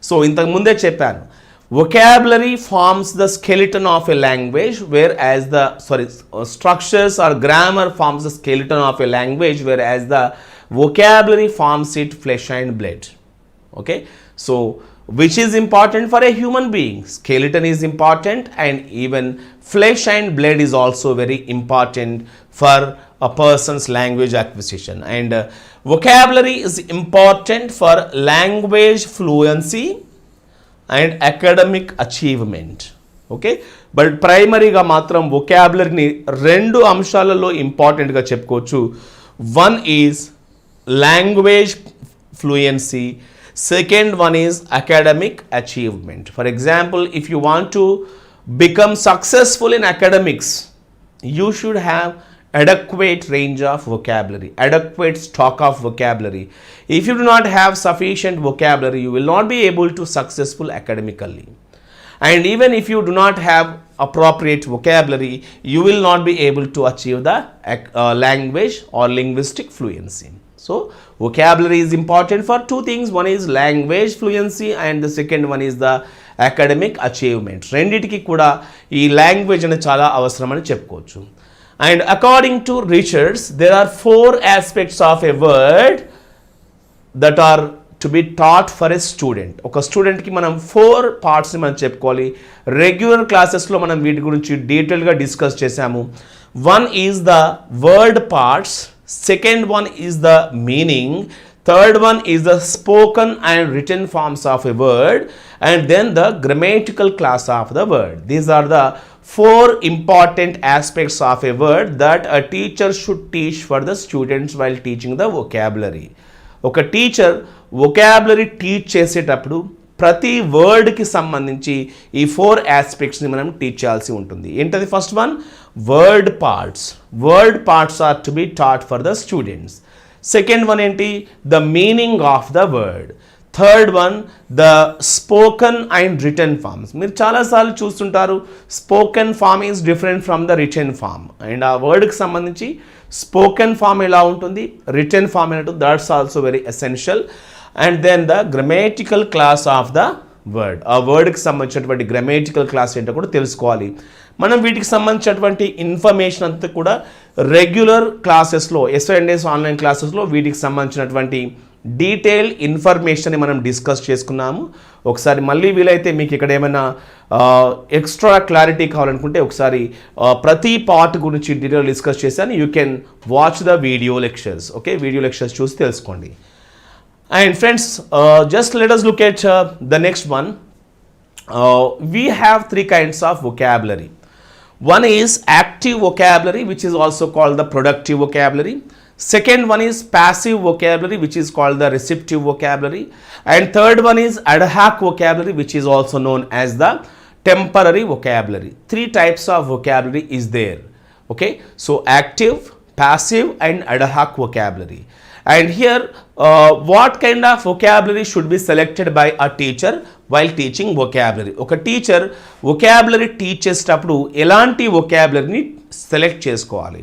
so ఇంతకు ముందే చెప్పాను, vocabulary forms the skeleton of a language, whereas the structures or grammar forms the skeleton of a language, whereas the vocabulary forms it flesh and blood. Okay, so which is important for a human being? Skeleton is important, and even flesh and blood is also very important for a person's language acquisition. And vocabulary is important for language fluency and academic achievement. Okay, but primaryగా మాత్రం vocabularyని రెండు అంశాలలో ఇంపార్టెంట్గా చెప్పుకోవచ్చు. One is language fluency, second one is academic achievement. For example, if you want to become successful in academics, you should have adequate range of vocabulary, adequate stock of vocabulary. If you do not have sufficient vocabulary, you will not be able to successful academically. And even if you do not have appropriate vocabulary, you will not be able to achieve the language or linguistic fluency. So vocabulary is important for two things. One is language fluency and the second one is the academic achievement. రెండిటికి కూడా ఈ language అనేది చాలా అవసరమని చెప్పుకోవచ్చు. And according to Richards, there are 4 aspects of a word that are to be taught for a student. ఒక స్టూడెంట్కి మనం 4 పార్ట్స్ని మనం చెప్పుకోవాలి. రెగ్యులర్ క్లాసెస్లో మనం వీటి గురించి డీటెయిల్గా డిస్కస్ చేసాము. One is the word parts, second one is the meaning, third one is the spoken and written forms of a word, and then the grammatical class of the word. These are the 4 important aspects of a word that a teacher should teach for the students while teaching the vocabulary. ఒక teacher vocabulary teach చేసేటప్పుడు ప్రతి వర్డ్కి సంబంధించి ఈ 4 ఆస్పెక్ట్స్ని మనం teach చేయాల్సి ఉంటుంది. ఏంటది? First one word parts. Word parts are to be taught for the students. Second one ఏంటి? The meaning of the word. Third one the spoken and written forms. మీరు చాలాసార్లు చూస్తుంటారు spoken form is different from the written form. And ఆ వర్డ్కి సంబంధించి spoken form ఎలా ఉంటుంది, return form ఎలా ఉంటుంది, that's also very essential. And then the grammatical class of the word. ఆ వర్డ్కి సంబంధించినటువంటి గ్రామటికల్ క్లాస్ ఏంటో కూడా తెలుసుకోవాలి. మనం వీటికి సంబంధించినటువంటి ఇన్ఫర్మేషన్ అంతా కూడా రెగ్యులర్ క్లాసెస్లో, ఎస్ఐఎండ్ఎస్ ఆన్లైన్ క్లాసెస్లో వీటికి సంబంధించినటువంటి డీటెయిల్ ఇన్ఫర్మేషన్ని మనం డిస్కస్ చేసుకున్నాము. ఒకసారి మళ్ళీ వీలైతే మీకు ఇక్కడ ఏమైనా ఎక్స్ట్రా క్లారిటీ కావాలనుకుంటే ఒకసారి ప్రతి పార్ట్ గురించి డీటెయిల్ డిస్కస్ చేశాను. You can watch the video lectures. Okay, video lectures చూసి తెలుసుకోండి. And friends, just let us look at the next one. We have 3 kinds of vocabulary. One is active vocabulary, which is also called the productive vocabulary. Second one is passive vocabulary, which is called the receptive vocabulary. And third one is ad hoc vocabulary, which is also known as the temporary vocabulary. 3 types of vocabulary is there. Okay, so active, passive and ad hoc vocabulary. And here what kind of vocabulary should be selected by a teacher while teaching vocabulary? ఒక teacher vocabulary teach చేసేటప్పుడు ఎలాంటి vocabularyని select చేసుకోవాలి?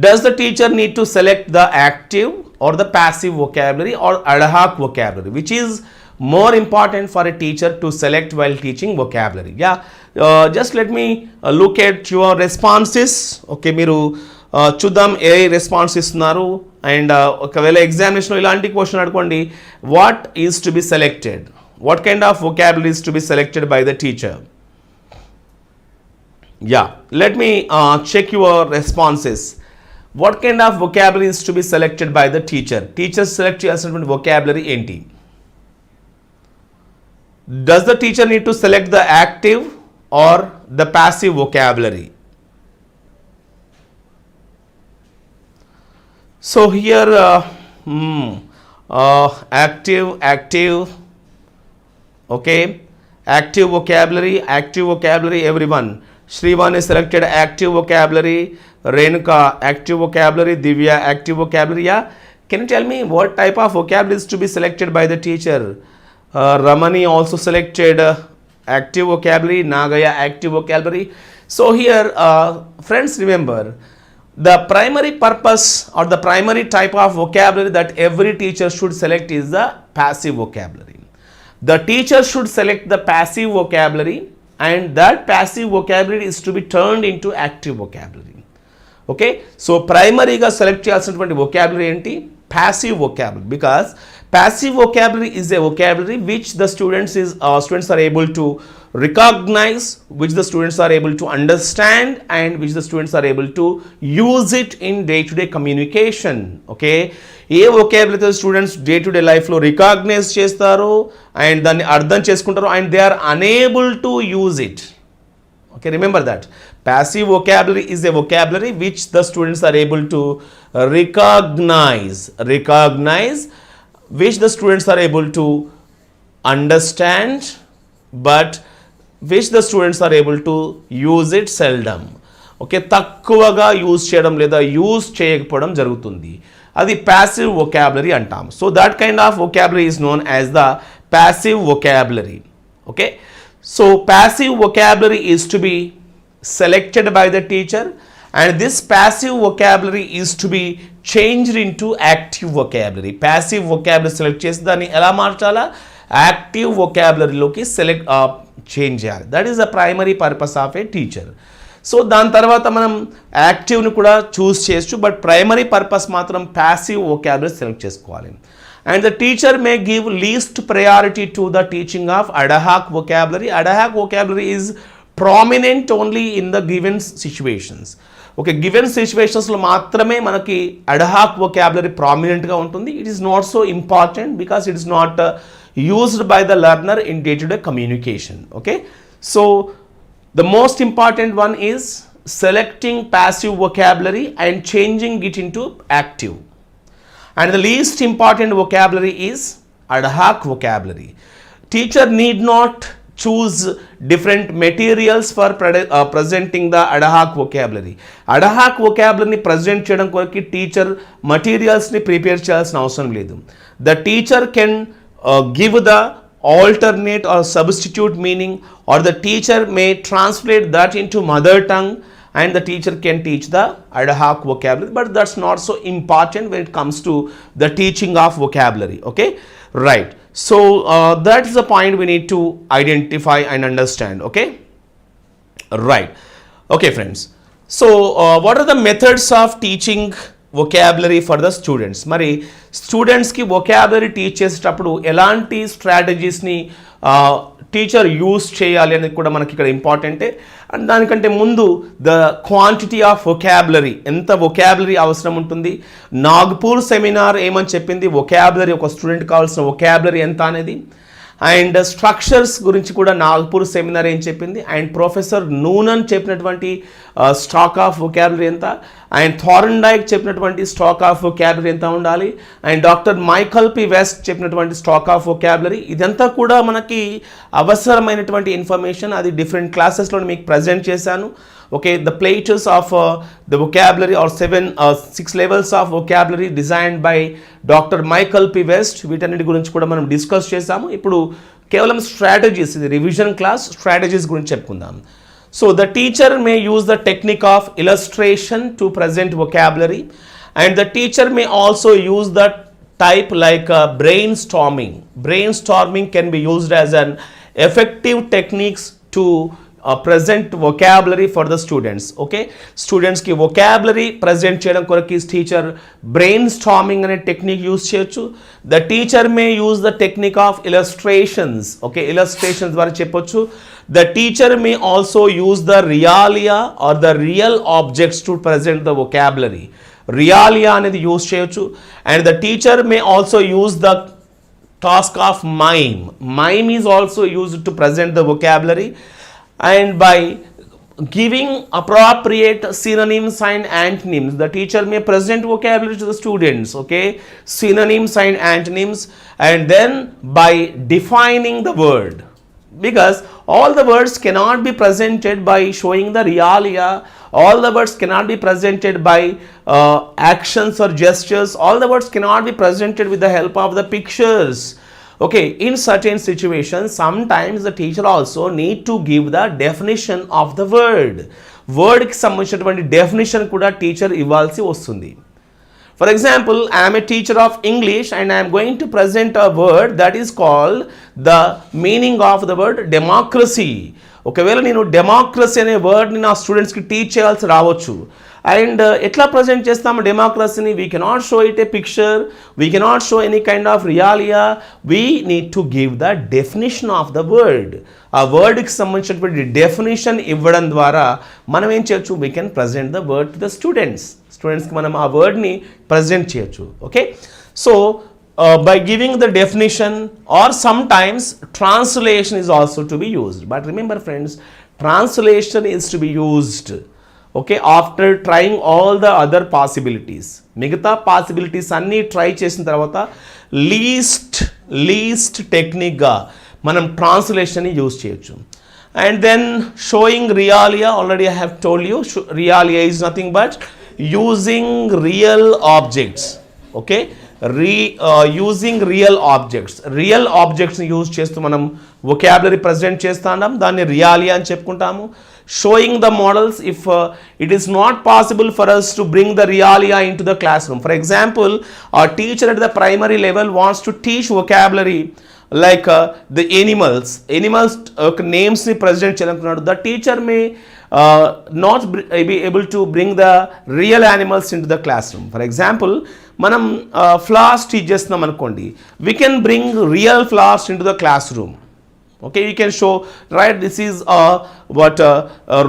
Does the teacher need to select the active or the passive vocabulary or ad hoc vocabulary? Which is more important for a teacher to select while teaching vocabulary? Yeah, just let me look at your responses. Okay, మీరు చూద్దాం ఏ response ఇస్తున్నారు. And ఒకవేళ ఎగ్జామినేషన్లో ఇలాంటి question అడుకోండి, what is to be selected, what kind of vocabulary is to be selected by the teacher? Yeah, let me check your responses. What kind of vocabulary is to be selected by the teacher? Teacher select చేయాల్సినటువంటి vocabulary ఏంటి? Does the teacher need to select the active or the passive vocabulary? So here active, okay, active vocabulary, everyone. Shrivan is selected active vocabulary, Renuka active vocabulary, Divya active vocabulary. Yeah, can you tell me what type of vocabulary is to be selected by the teacher? Ramani also selected active vocabulary, Nagaya active vocabulary. So here friends, remember, the primary purpose or the primary type of vocabulary that every teacher should select is the passive vocabulary. the teacher should select the passive vocabulary and that passive vocabulary is to be turned into active vocabulary. Okay, so ప్రైమరీగా select చేయాల్సినటువంటి vocabulary ఏంటి? passive vocabulary, because passive vocabulary is a vocabulary which the students are able to recognize, which the students are able to understand, and which the students are able to use it in day-to-day communication. Okay, ఏ vocabulary తో students day to day లైఫ్లో recognise చేస్తారో and దాన్ని అర్థం చేసుకుంటారో and they are unable to use it. Okay, remember that passive vocabulary is a vocabulary which the students are able to recognize, which the students are able to understand, but which the students are able to use it seldom. Okay, తక్కువగా use చేయడం లేదా use చేయకపోవడం జరుగుతుంది, అది passive vocabulary అంటాం. So that kind of vocabulary is known as the passive vocabulary. Okay, so passive vocabulary is to be selected by the teacher and this passive vocabulary is to be changed into active vocabulary. Passive vocabulary select చేసి దాన్ని ఎలా మార్చాలా? Active vocabularyలోకి change చేయాలి. That is the primary purpose of A teacher. So దాని తర్వాత మనం యాక్టివ్ని కూడా చూస్ చేయొచ్చు, but primary purpose మాత్రం ప్యాసివ్ vocabulary సెలెక్ట్ చేసుకోవాలి. And the teacher may give least priority to the teaching of ad hoc vocabulary. Ad hoc vocabulary is prominent only in the given situations. Okay, given situationsలో మాత్రమే మనకి ad hoc vocabulary prominentగా ఉంటుంది. It is not so important because it is not used by the learner in day-to-day communication. Okay, so the most important one is selecting passive vocabulary and changing it into active. And the least important vocabulary is ad hoc vocabulary. Teacher need not choose different materials for presenting the ad hoc vocabulary. Ad hoc vocabulary ni present చేయడం కొరకు teacher materialsని prepare చేయాల్సిన అవసరం లేదు. The teacher can give the alternate or substitute meaning, or the teacher may translate that into mother tongue and the teacher can teach the ad hoc vocabulary, but that's not so important when it comes to the teaching of vocabulary. Okay, right, so that is the point we need to identify and understand. Okay, right, okay friends, so what are the methods of teaching vocabulary for the students? మరి స్టూడెంట్స్కి vocabulary teach చేసేటప్పుడు ఎలాంటి స్ట్రాటజీస్ని teacher use చేయాలి అనేది కూడా మనకి ఇక్కడ ఇంపార్టెంటే. అండ్ దానికంటే ముందు ద క్వాంటిటీ ఆఫ్ vocabulary, ఎంత vocabulary అవసరం ఉంటుంది. నాగ్పూర్ సెమినార్ ఏమని చెప్పింది, vocabulary ఒక స్టూడెంట్ కావాల్సిన vocabulary ఎంత అనేది. అండ్ స్ట్రక్చర్స్ గురించి కూడా నాగ్పూర్ సెమినార్ ఏం చెప్పింది. అండ్ ప్రొఫెసర్ నూనన్ చెప్పినటువంటి స్టాక్ ఆఫ్ vocabulary ఎంత, అండ్ థార్న్డైక్ చెప్పినటువంటి స్టాక్ ఆఫ్ vocabulary ఎంత ఉండాలి, and doctor Michael P west చెప్పినటువంటి స్టాక్ ఆఫ్ vocabulary, ఇదంతా కూడా మనకి అవసరమైనటువంటి ఇన్ఫర్మేషన్. అది డిఫరెంట్ క్లాసెస్లో మీకు ప్రజెంట్ చేశాను. Okay, the places of the vocabulary or 6 levels of vocabulary designed by Dr. Michael P. West, వీటన్నిటి గురించి కూడా మనం డిస్కస్ చేసాము. ఇప్పుడు కేవలం స్ట్రాటజీస్, ఇది రివిజన్ క్లాస్, స్ట్రాటజీస్ గురించి చెప్పుకుందాం. So the teacher may use the technique of illustration to present vocabulary and the teacher may also use the type like brainstorming. Brainstorming can be used as an effective techniques to present vocabulary for the students. Okay, students ki vocabulary present చేయడం కొరకు teacher brainstorming అనే technique use చేయొచ్చు. The teacher may use the technique of illustrations. Okay, illustrations ద్వారా చెప్పొచ్చు. The teacher may also use the realia or the real objects to present the vocabulary. Realia అనేది use చేయొచ్చు. And the teacher may also use the task of mime. Mime is also used to present the vocabulary. And by giving appropriate synonyms and antonyms, the teacher may present vocabulary to the students. Okay, synonyms and antonyms, and then by defining the word, because all the words cannot be presented by showing the realia, all the words cannot be presented by actions or gestures, all the words cannot be presented with the help of the pictures. Okay, in certain situations sometimes the teacher also need to give the definition of the word. Word కి సంబంధించినటువంటి definition కూడా teacher ఇవ్వాల్సి వస్తుంది. For example, I am a teacher of English and I am going to present a word that is called the meaning of the word democracy. ఒకవేళ నేను democracy అనే వర్డ్ని నా స్టూడెంట్స్కి టీచ్ చేయాల్సి రావచ్చు. అండ్ ఎట్లా ప్రజెంట్ చేస్తాము డెమోక్రసీని? We cannot show it a picture, we cannot show any kind of realia, we need to give the definition of the word. ఆ వర్డ్కి సంబంధించినటువంటి డెఫినేషన్ ఇవ్వడం ద్వారా మనం ఏం చేయొచ్చు? We can present the word to the స్టూడెంట్స్కి మనం ఆ వర్డ్ని ప్రజెంట్ చేయొచ్చు. Okay, so by giving the definition, or sometimes translation is also to be used. But remember friends, translation is to be used, okay, after trying all the other possibilities. మిగతా possibilities అన్నీ try చేసిన తర్వాత least టెక్నిక్గా మనం ట్రాన్స్లేషన్ని use చేయొచ్చు. And then showing realia, already I have told you, realia is nothing but using real objects, okay, using real ఆబ్జెక్ట్స్ని use చేస్తూ మనం vocabulary present చేస్తాం, దాన్ని రియాలియా అని చెప్పుకుంటాము. Showing the models if it is not possible for us to bring the realia into the classroom. For example, a teacher at the primary level wants to teach vocabulary like the animals నేమ్స్ని present చేయాలనుకున్నాడు. The teacher may not be able to bring the real animals into the classroom. For example, మనం flowers teach చేస్తున్నాం అనుకోండి, we can bring real flowers into the classroom. Okay, we can show, right, this is a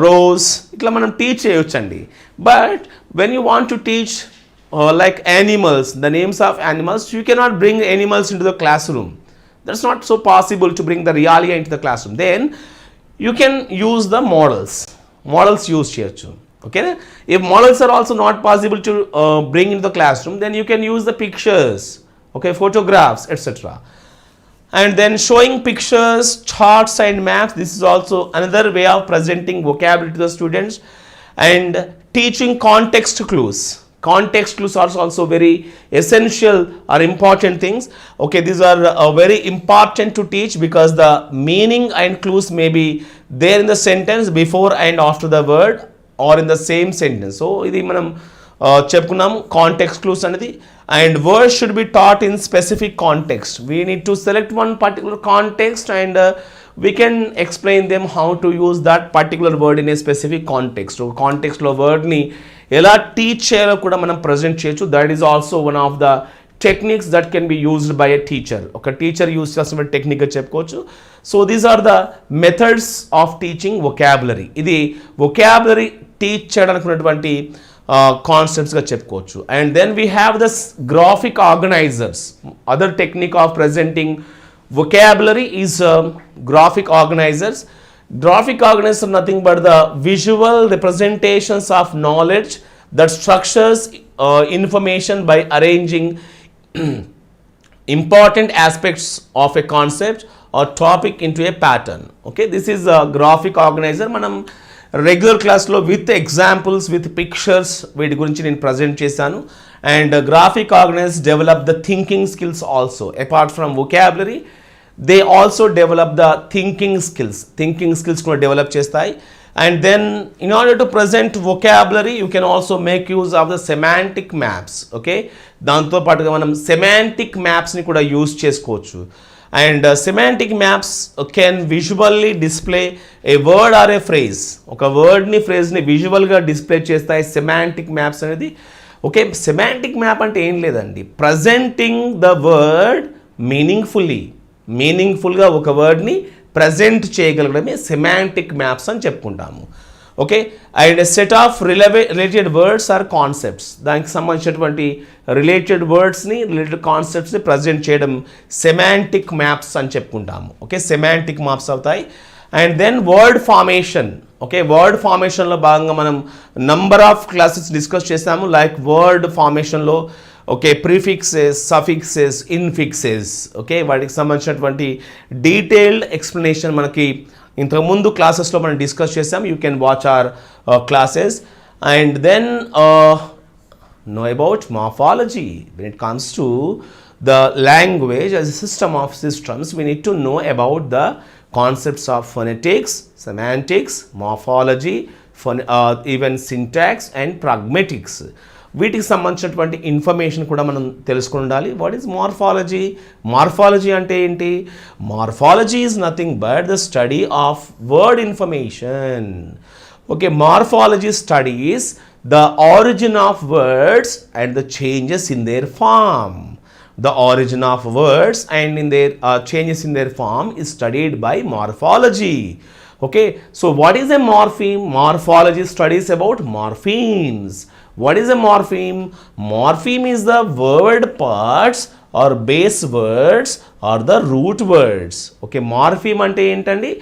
rose, ఇట్లా మనం teach చేయొచ్చండి. But when you want to teach like animals, the names of animals, you cannot bring animals into the classroom. That's not so possible to bring the realia into the classroom. Then you can use the models use చేయొచ్చు. Okay, if models are also not possible to bring in the classroom, then you can use the pictures, okay, photographs etcetera. And then showing pictures, charts and maps, this is also another way of presenting vocabulary to the students. And teaching context clues are also very essential or important things. Okay, these are very important to teach because the meaning and clues may be there in the sentence before and after the word or in the same sentence. So ఇది మనం చెప్పుకున్నాం context clues అనేది. And words should be taught in specific context. We need to select one particular context and we can explain them how to use that particular word in a specific context. So context లో వర్డ్ని ఎలా teach చేయాలో కూడా మనం present చేయొచ్చు. That is also one of the techniques that can be used by a teacher. ఒక teacher use చేసిన టెక్నిక్గా చెప్పుకోవచ్చు. So these are the methods of teaching vocabulary. ఇది వొకాబులరీ టీచ్ చేయడానికి ఉన్నటువంటి కాన్సెప్ట్స్గా చెప్పుకోవచ్చు. And then we have the graphic organisers. Other technique of presenting vocabulary is graphic organizers. Graphic organizers are nothing but the visual representations of knowledge that structures information by arranging important aspects of a concept or topic into a pattern. Okay, this is a graphic organizer. Manam regular class lo with examples, with pictures వీటి గురించి నేను present చేశాను. And graphic organizers develop the thinking skills also. Apart from vocabulary, they also develop the thinking skills కూడా develop చేస్తాయి. And then in order to present vocabulary, you can also make use of the semantic maps. Okay, దాంతో పాటుగా మనం semantic maps-ని కూడా use చేసుకోవచ్చు. And semantic maps can visually display a word or a phrase. ఒక వర్డ్ని ఫ్రేజ్ని విజువల్గా డిస్ప్లే చేస్తాయి semantic maps అనేది. ఓకే, సెమాంటిక్ మ్యాప్ అంటే ఏం లేదండి, ప్రజెంటింగ్ ద వర్డ్ మీనింగ్ఫుల్గా ఒక వర్డ్ని ప్రజెంట్ చేయగలగడమే సెమాంటిక్ మ్యాప్స్ అని చెప్పుకుంటాము. Okay, and set of related words or concepts, దానికి సంబంధించినటువంటి రిలేటెడ్ వర్డ్స్ని రిలేటెడ్ కాన్సెప్ట్స్ని ప్రజెంట్ చేయడం సెమాంటిక్ మ్యాప్స్ అని చెప్పుకుంటాము. ఓకే, సెమాంటిక్ మ్యాప్స్ అవుతాయి. And then word formation. Okay, word ఫార్మేషన్లో భాగంగా మనం నంబర్ ఆఫ్ క్లాసెస్ డిస్కస్ చేసాము. Like word ఫార్మేషన్లో okay prefixes, suffixes, ఇన్ఫిక్సెస్, okay వాటికి సంబంధించినటువంటి డీటెయిల్డ్ ఎక్స్ప్లెనేషన్ మనకి ఇంతకుముందు క్లాసెస్లో మనం డిస్కస్ చేసాం. You can watch our classes. And then know about morphology. When it comes to the language as a system of systems, we need to know about the concepts of phonetics, semantics, morphology, even syntax and pragmatics. వీటికి సంబంధించినటువంటి information కూడా మనం తెలుసుకుని ఉండాలి. What is morphology? Morphology అంటే ఏంటి? Morphology is nothing but the study of word information. Okay, morphology studies the origin of words and the changes in their form. The origin of words and in their changes in their form is studied by morphology. Okay, so what is a morpheme? Morphology studies about morphemes. What is a morpheme? Morpheme is the word parts or base words or the root words. Okay, morpheme ante entandi?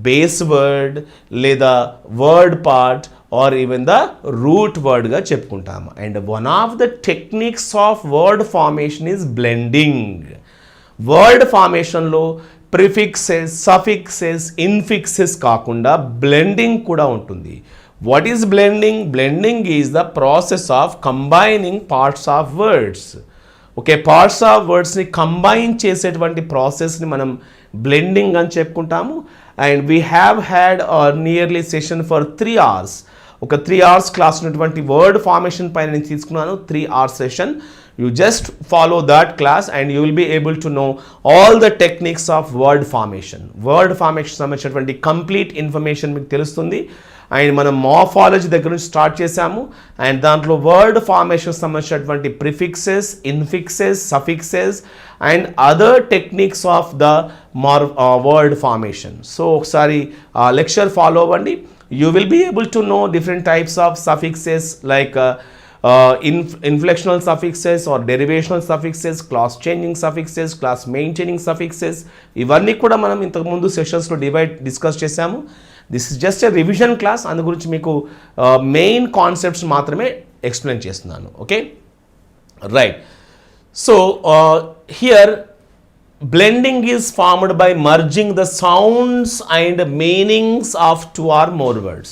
Base word లేదా word part or even the root word గా చెప్పుకుంటాము. And one of the techniques of word formation is blending. Word formation లో prefixes, suffixes, infixes కాకుండా blending కూడా ఉంటుంది. What is blending? Blending is the process of combining parts of words. Okay, parts of వర్డ్స్ని combine చేసేటువంటి ప్రాసెస్ని మనం blending అని చెప్పుకుంటాము. And we have had nearly session for 3 hours. ఒక 3 hours క్లాస్ ఉన్నటువంటి వర్డ్ ఫార్మేషన్ పైన నేను తీసుకున్నాను. 3 hour session. You just follow that class and you will be able to know all the techniques of word formation. Word formation సంబంధించినటువంటి complete information మీకు తెలుస్తుంది. And మనం morphology దగ్గర నుంచి స్టార్ట్ చేశాము. అండ్ దాంట్లో వర్డ్ ఫార్మేషన్ సంబంధించినటువంటి prefixes, infixes, suffixes and other techniques of the word formation. So ఒకసారి లెక్చర్ ఫాలో అవ్వండి. You will be able to know different types of suffixes like inflectional suffixes or derivational suffixes, class changing suffixes, class maintaining suffixes. ఇవన్నీ కూడా మనం ఇంతకుముందు సెషన్స్లో discuss చేశాము. This is just a revision class. అందు గురించి మీకు main concepts మాత్రమే explain చేస్తున్నాను. Okay, right. So here blending is formed by merging the sounds and meanings of 2 or more words.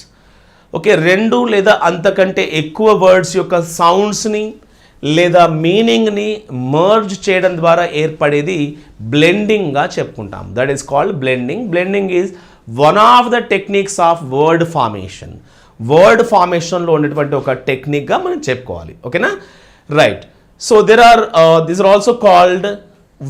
Okay, 2 లేదా అంతకంటే ఎక్కువ వర్డ్స్ యొక్క సౌండ్స్ని లేదా మీనింగ్ని మర్జ్ చేయడం ద్వారా ఏర్పడేది బ్లెండింగ్గా చెప్పుకుంటాం. That is called blending. Blending is one of the techniques of word formation. Word ఫార్మేషన్లో ఉన్నటువంటి ఒక టెక్నిక్గా మనం చెప్పుకోవాలి. ఓకేనా, right. So these are also called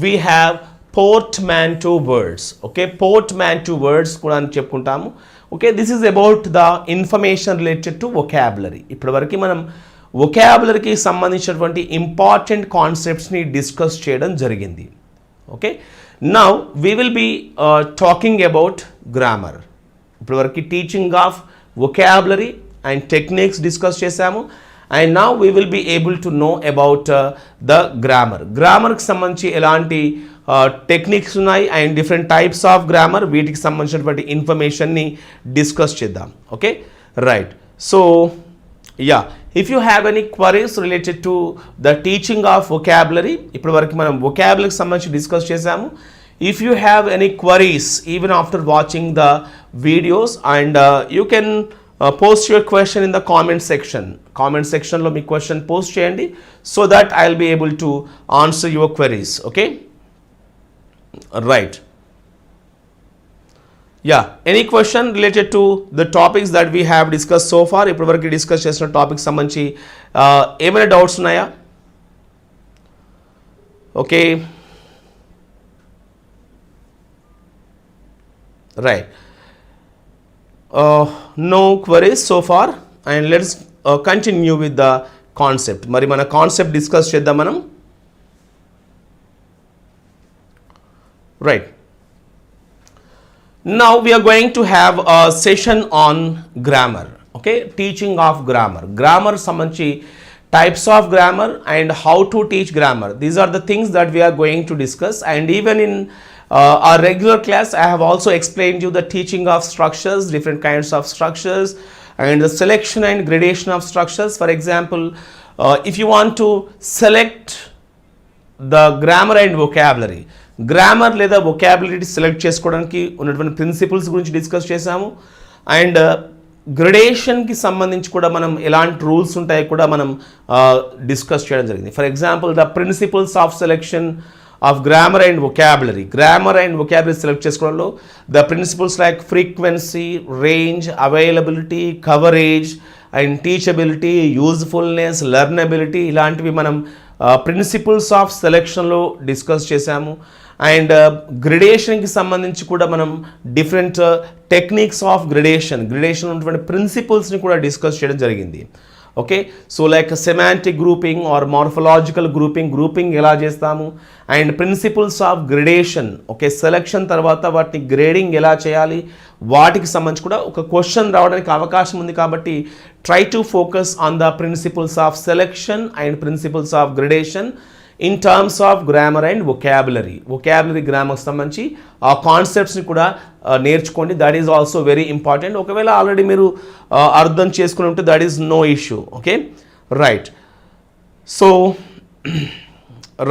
we have portmanteau words. Okay, portmanteau words కూడా అని చెప్పుకుంటాము. Okay, this is about the information related to vocabulary. ఇప్పటివరకు మనం వొకాబులరీకి సంబంధించినటువంటి ఇంపార్టెంట్ కాన్సెప్ట్స్ని డిస్కస్ చేయడం జరిగింది. Okay, now we will be talking about grammar. ఇప్పటివరకు teaching of vocabulary and techniques discuss చేశాము. And now we will be able to know about the grammar. Grammar కి సంబంధించి ఎలాంటి టెక్నిక్స్ ఉన్నాయి and different types of grammar, వీటికి సంబంధించినటువంటి ఇన్ఫర్మేషన్ని discuss చేద్దాం. Okay, right. So yeah, if you have any queries related to the teaching of vocabulary, ఇప్పటి వరకు మనం వొకాబులరీకి సంబంధించి డిస్కస్ చేశాము. If you have any queries even after watching the videos and you can post your question in the comment section. Comment section lo mee question post cheyandi so that I'll be able to answer your queries. Okay, right. Yeah, any question related to the topics that we have discussed so far? ఇప్పటి వరకు discuss చేసిన topics సంబంధించి ఏమైనా doubts ఉన్నాయా? Okay, right. No queries so far and let's continue with the concept. మరి మన concept discuss చేద్దాం మనం. Right, now we are going to have a session on grammar. Okay, teaching of grammar. Grammar సంబంధించి types of grammar and how to teach grammar. These are the things that we are going to discuss. And even in our regular class, I have also explained you the teaching of structures, different kinds of structures and the selection and gradation of structures. For example, if you want to select the grammar and vocabulary, grammar లేదా vocabulary select చేసుకోవడానికి ఉన్నటువంటి principles గురించి discuss చేసాము. And గ్రేడేషన్కి సంబంధించి కూడా మనం ఎలాంటి rules ఉంటాయో కూడా మనం డిస్కస్ చేయడం జరిగింది. For example, the principles of selection of grammar and vocabulary. Grammar and vocabulary select చేసుకోవడంలో the principles like frequency, range, availability, coverage and teachability, usefulness, learnability ఇలాంటివి మనం ప్రిన్సిపల్స్ ఆఫ్ సెలెక్షన్లో డిస్కస్ చేశాము. అండ్ గ్రెడేషన్కి సంబంధించి కూడా మనం డిఫరెంట్ టెక్నిక్స్ ఆఫ్ గ్రెడేషన్ ఉన్నటువంటి ప్రిన్సిపల్స్ని కూడా డిస్కస్ చేయడం జరిగింది. Okay, so like semantic grouping or morphological grouping ఎలా చేస్తాము, and principles of gradation. Okay, selection తర్వాత వాటిని గ్రేడింగ్ ఎలా చేయాలి, వాటికి సంబంధించి కూడా ఒక క్వశ్చన్ రావడానికి అవకాశం ఉంది. కాబట్టి try to focus on the principles of selection and principles of gradation in terms of grammar and vocabulary గ్రామర్కి సంబంధించి ఆ కాన్సెప్ట్స్ని కూడా నేర్చుకోండి. That is also very important. ఒకవేళ ఆల్రెడీ మీరు అర్థం చేసుకుని ఉంటే that is no issue. Okay, right. So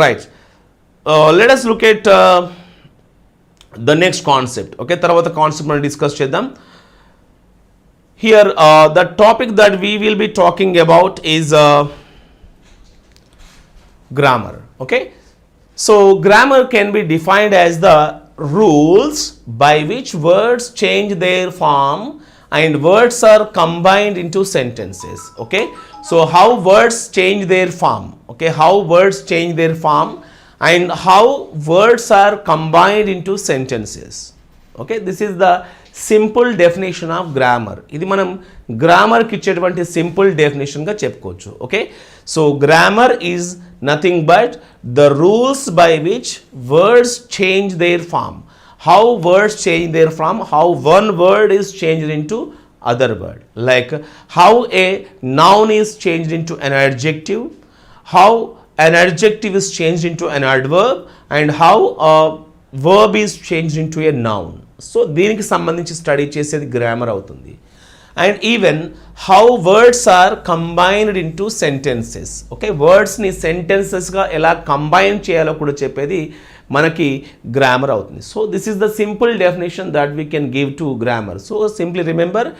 right, let us look at the next concept. Okay, తర్వాత కాన్సెప్ట్ మనం డిస్కస్ చేద్దాం. Here the topic that we will be talking about is grammar. Okay, so grammar can be defined as the rules by which words change their form and words are combined into sentences. Okay, so how words change their form, okay, how words change their form and how words are combined into sentences. Okay, this is the simple definition of grammar. ఇది మనం గ్రామర్కి ఇచ్చేటువంటి simple డెఫినేషన్గా చెప్పుకోవచ్చు. Okay, so grammar is nothing but the rules by which words change their form. How words change their form, how one word is changed into other word, like how a noun is changed into an adjective, how an adjective is changed into an adverb, and how a verb is changed into a noun. So దీనికి సంబంధించి study చేసేది grammar అవుతుంది. And even how words are combined into sentences. Okay, వర్డ్స్ని సెంటెన్సెస్గా ఎలా combine చేయాలో కూడా చెప్పేది మనకి గ్రామర్ అవుతుంది. So this is the simple definition that we can give to grammar. So simply remember,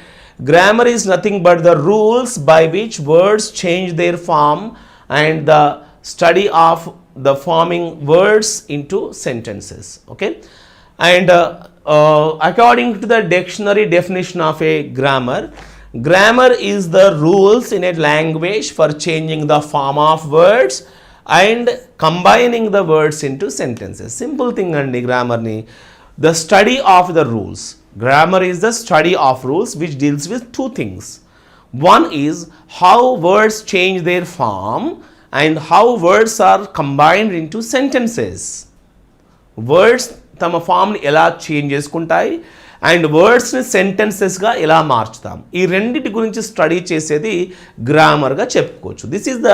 grammar is nothing but the rules by which words change their form and the study of the forming words into sentences. Okay, and according to the dictionary definition of a grammar is the rules in a language for changing the form of words and combining the words into sentences. Simple thing andi grammar ni, the study of the rules. Grammar is the study of rules which deals with two things. One is how words change their form and how words are combined into sentences. Words తమ ఫామ్ని ఎలా change చేసుకుంటాయి and వర్డ్స్ని సెంటెన్సెస్గా ఎలా మార్చుతాం, ఈ రెండింటి గురించి study చేసేది గ్రామర్గా చెప్పుకోవచ్చు. This is the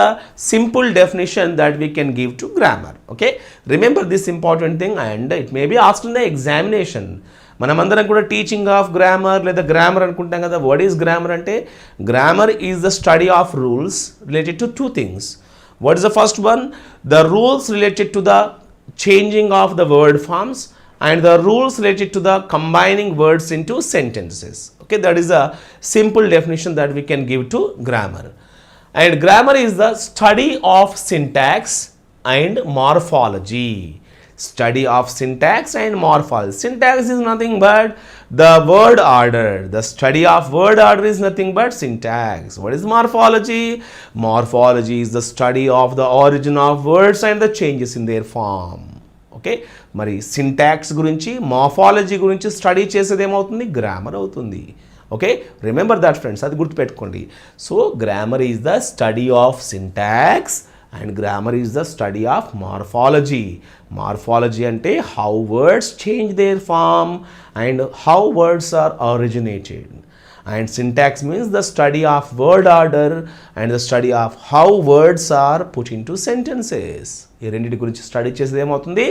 simple definition that we can give to grammar. Okay, remember this important thing and it may be asked in the examination. మనమందరం కూడా టీచింగ్ ఆఫ్ గ్రామర్ లేదా గ్రామర్ అనుకుంటాం కదా. వాట్ ఈజ్ గ్రామర్ అంటే, grammar is the study of rules related to two things. What is the first one? The rules related to the changing of the word forms and the rules related to the combining words into sentences. Okay, that is a simple definition that we can give to grammar. And grammar is the study of syntax and morphology. Study of syntax and morphology. Syntax is nothing but the word order. The study of word order is nothing but syntax. What is morphology? Morphology is the study of the origin of words and the changes in their form. Okay, మరి syntax గురించి morphology గురించి study చేసేది ఏమవుతుంది? Grammar అవుతుంది. Okay, remember that friends, అది గుర్తుపెట్టుకోండి. So grammar is the study of syntax and grammar is the study of morphology. Morphology అంటే how words change their form and how words are originated. And syntax means the study of word order and the study of how words are put into sentences. ఈ రెండింటి గురించి study చేసేది ఏమవుతుంది?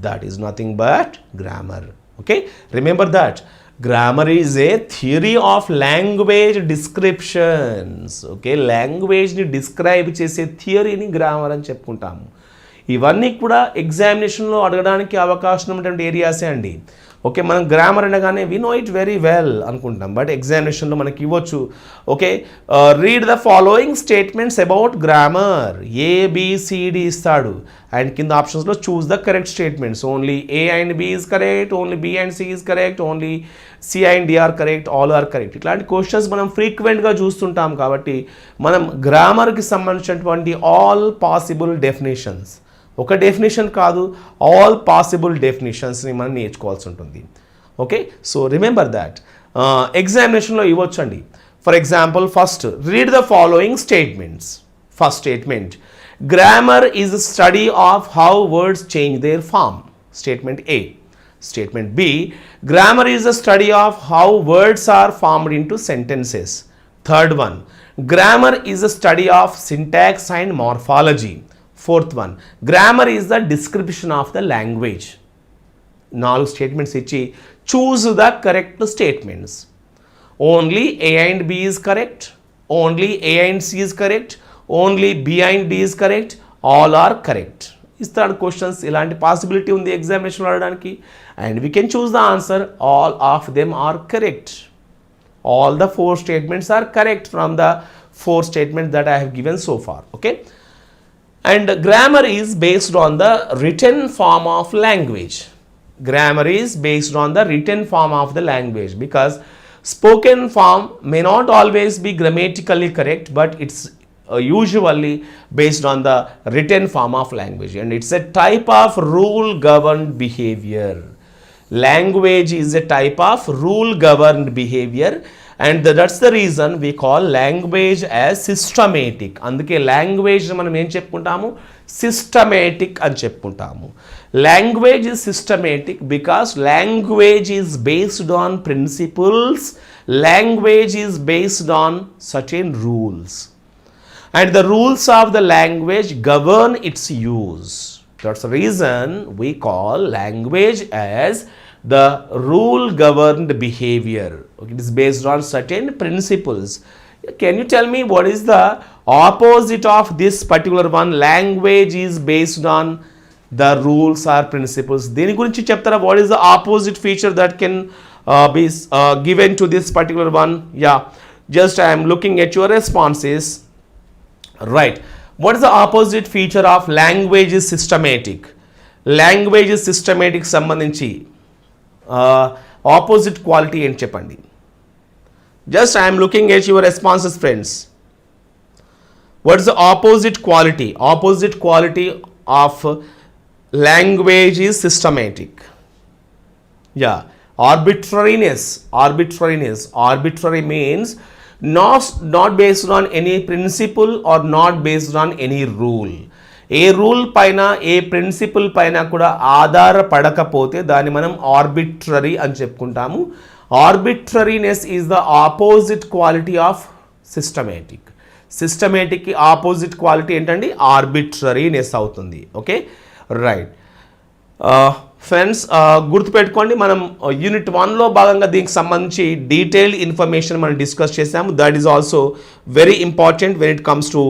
That is nothing but grammar. Okay, remember that grammar is a theory of language descriptions. Okay, లాంగ్వేజ్ని describe చేసే థియరీని grammar అని చెప్పుకుంటాము. ఇవన్నీ కూడా ఎగ్జామినేషన్లో అడగడానికి అవకాశం ఉన్నటువంటి ఏరియాసే అండి. ఓకే, మనం గ్రామర్ అనగానే we know it very well అనుకుంటాం, బట్ ఎగ్జామినేషన్లో మనకి ఇవ్వచ్చు. Okay, read the following statements about grammar. A B C D ఇస్తాడు అండ్ కింద ఆప్షన్స్లో choose the correct statements. Only A and B is correct, only B and C is correct, only C and D are correct, all are correct. ఇట్లాంటి questions మనం ఫ్రీక్వెంట్గా చూస్తుంటాం కాబట్టి మనం గ్రామర్కి సంబంధించినటువంటి ఆల్ పాసిబుల్ డెఫినేషన్స్, ఒక డెఫినేషన్ కాదు, ఆల్ పాసిబుల్ డెఫినేషన్స్ని మనం నేర్చుకోవాల్సి ఉంటుంది. ఓకే, సో రిమెంబర్ దాట్ ఎగ్జామినేషన్లో ఇవ్వచ్చండి. For example, first read the following statements. First statement, grammar is study of how words change their form. Statement A. Statement B, grammar is a study of how words are formed into sentences. Third one, grammar is a study of syntax and morphology. Fourth one, grammar is the description of the language. 4 statements ichi choose the correct statements. Only A and B is correct, only A and C is correct, only B and D is correct, all are correct. ఇస్తాడు questions, ఇలాంటి possibility ఉంది examination రావడానికి, and we can choose the answer. All of them are correct. All the 4 statements are correct from the 4 statements that I have given so far. Okay, and grammar is based on the written form of language. Grammar is based on the written form of the language, because spoken form may not always be grammatically correct, but it's usually based on the written form of language, and it's a type of rule governed behavior. Language is a type of rule governed behavior, and that's the reason we call language as systematic. అందుకే language మనం ఏం చెప్పుకుంటాము, systematic అని చెప్పుకుంటాము. Language is systematic because language is based on principles, language is based on certain rules, and the rules of the language govern its use. That's the reason we call language as the rule governed behavior. Okay, it is based on certain principles. Can you tell me what is the opposite of this particular one? Language is based on the rules or principles. Deni gurinchi cheptara, what is the opposite feature that can be given to this particular one? Yeah, just I am looking at your responses. Right, what is the opposite feature of language is systematic? Language is systematic సంబంధించి opposite quality ఏంటి చెప్పండి. Just I am looking at your responses, friends. What is the opposite quality? Opposite quality of language is systematic. Yeah, arbitrariness. Arbitrary means not based on any principle or not based on any rule. A rule పైన, ఏ principal పైన కూడా ఆధారపడకపోతే దాన్ని మనం arbitrary అని చెప్పుకుంటాము. Arbitrariness is the opposite quality of systematic. సిస్టమేటిక్కి opposite quality ఏంటండి, arbitrariness అవుతుంది. ఓకే, రైట్ ఫ్రెండ్స్, గుర్తుపెట్టుకోండి, మనం యూనిట్ 1లో భాగంగా దీనికి సంబంధించి డీటెయిల్డ్ ఇన్ఫర్మేషన్ మనం డిస్కస్ చేసాము. That is also very important when it comes to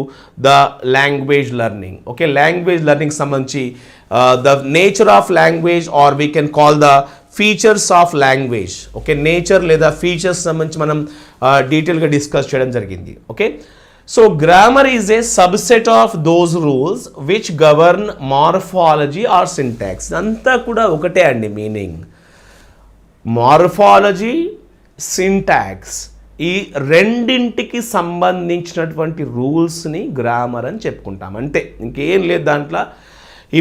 the language learning. Okay, language learning సంబంధించి the nature of language or we can call the features of language. Okay, nature లేదా features సంబంధించి మనం డీటెయిల్గా discuss చేయడం జరిగింది. Okay, so grammar is a subset of those rules which govern morphology or syntax. అంతా కూడా ఒకటే అండి మీనింగ్. మార్ఫాలజీ, సింటాక్స్, ఈ రెండింటికి సంబంధించినటువంటి రూల్స్ని గ్రామర్ అని చెప్పుకుంటాం. అంతే, ఇంకేం లేదు దాంట్లో.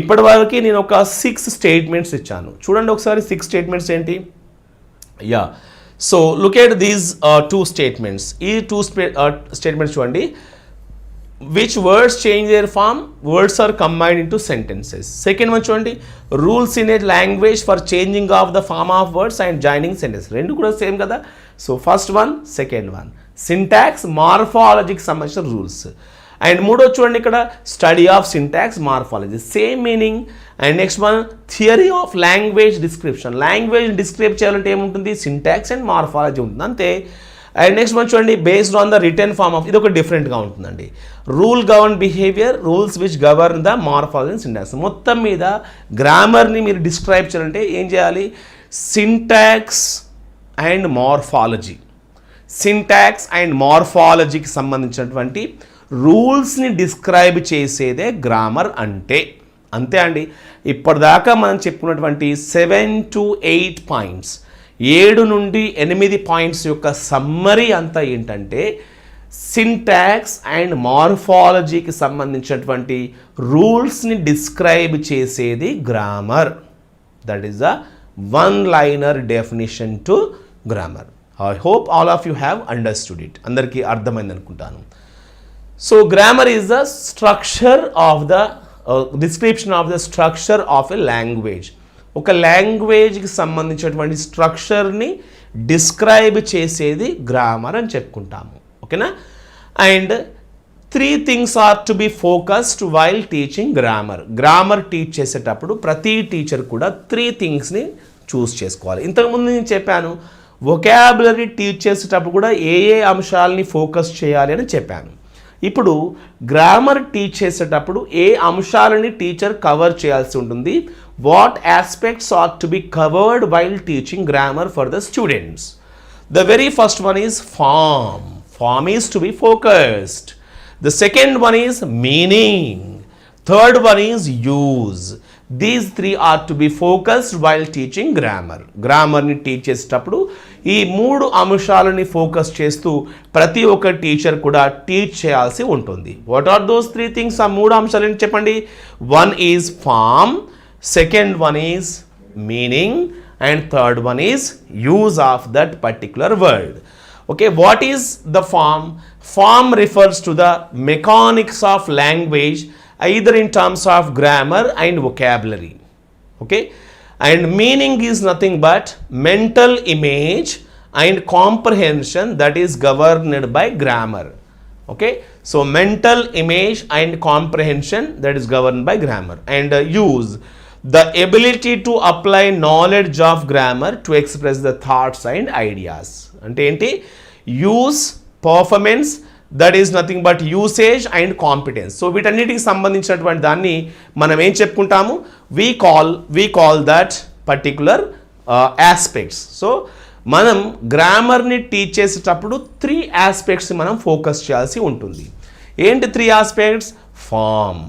ఇప్పటివరకు నేను ఒక 6 స్టేట్మెంట్స్ ఇచ్చాను. చూడండి ఒకసారి 6 స్టేట్మెంట్స్ ఏంటి. Yeah, so look at these 2 statements. ఈ 2 స్టేట్మెంట్స్ చూడండి. Which words change their form, words are combined into sentences. Second one చూడండి, rules in a language for changing of the form of words and joining sentence. రెండు కూడా same కదా. So first one, second one. Syntax, మార్ఫాలజీకి సంబంధించిన rules. And మూడో చూడండి ఇక్కడ, study of syntax, morphology, same meaning. And next one, theory of language description. Language describe చేయాలంటే ఏముంటుంది, సింటాక్స్ అండ్ మార్ఫాలజీ ఉంటుంది, అంతే. అండ్ నెక్స్ట్ వన్ చూడండి, based on the return form of, ఇది ఒక డిఫరెంట్గా ఉంటుందండి. Rule govern behaviour, rules which govern the morphology and syntax. మొత్తం మీద గ్రామర్ని మీరు డిస్క్రైబ్ చేయాలంటే ఏం చేయాలి, syntax and morphology. Syntax and మార్ఫాలజీకి సంబంధించినటువంటి రూల్స్ని డిస్క్రైబ్ చేసేదే గ్రామర్ అంటే. అంతే అండి. ఇప్పటిదాకా మనం చెప్పుకున్నటువంటి 7 to 8 పాయింట్స్, 7 నుండి 8 పాయింట్స్ యొక్క సమ్మరీ అంతా ఏంటంటే సింటాక్స్ అండ్ మార్ఫాలజీకి సంబంధించినటువంటి రూల్స్ని డిస్క్రైబ్ చేసేది grammar. That is the one-liner definition to grammar. I hope all of you have understood it. అందరికీ అర్థమైంది అనుకుంటాను. So grammar is the structure of the description of the structure of a language. ఒక లాంగ్వేజ్కి సంబంధించినటువంటి స్ట్రక్చర్ని describe చేసేది grammar అని చెప్పుకుంటాము. ఓకేనా? And 3 things are to be focused while teaching grammar. Grammar teach చేసేటప్పుడు ప్రతి టీచర్ కూడా 3 thingsని చూస్ చేసుకోవాలి. ఇంతకుముందు నేను చెప్పాను వొకాబులరీ టీచ్ చేసేటప్పుడు కూడా ఏ అంశాలని ఫోకస్ చేయాలి అని చెప్పాను. ఇప్పుడు గ్రామర్ టీచ్ చేసేటప్పుడు ఏ అంశాలని టీచర్ కవర్ చేయాల్సి ఉంటుంది, what aspects are to be covered while teaching grammar for the students. The very first one is form. Form is to be focused. The second one is meaning. Third one is use. These 3 are to be focused while teaching grammar. Grammar ni teach చేసేటప్పుడు ఈ 3 అంశాలని focus చేస్తూ ప్రతి ఒక్క teacher కూడా teach చేయాల్సి ఉంటుంది. What are those 3 things? ఆ 3 అంశాలు ఏంటి చెప్పండి. One is form, second one is meaning, and third one is use of that particular word. Okay, what is the form? Form refers to the mechanics of language either in terms of grammar and vocabulary. Okay, and meaning is nothing but mental image and comprehension that is governed by grammar. Okay, so mental image and comprehension that is governed by grammar. And use, the ability to apply knowledge of grammar to express the thoughts and ideas. అంటే ఏంటి? Use, performance, that is nothing but usage and competence. So వీటన్నిటికి సంబంధించినటువంటి దాన్ని మనం ఏం చెప్పుకుంటాము? We call that particular aspects. So మనం గ్రామర్ని teach చేసేటప్పుడు 3 ఆస్పెక్ట్స్ మనం ఫోకస్ చేయాల్సి ఉంటుంది. ఏంటి 3 aspects? Form,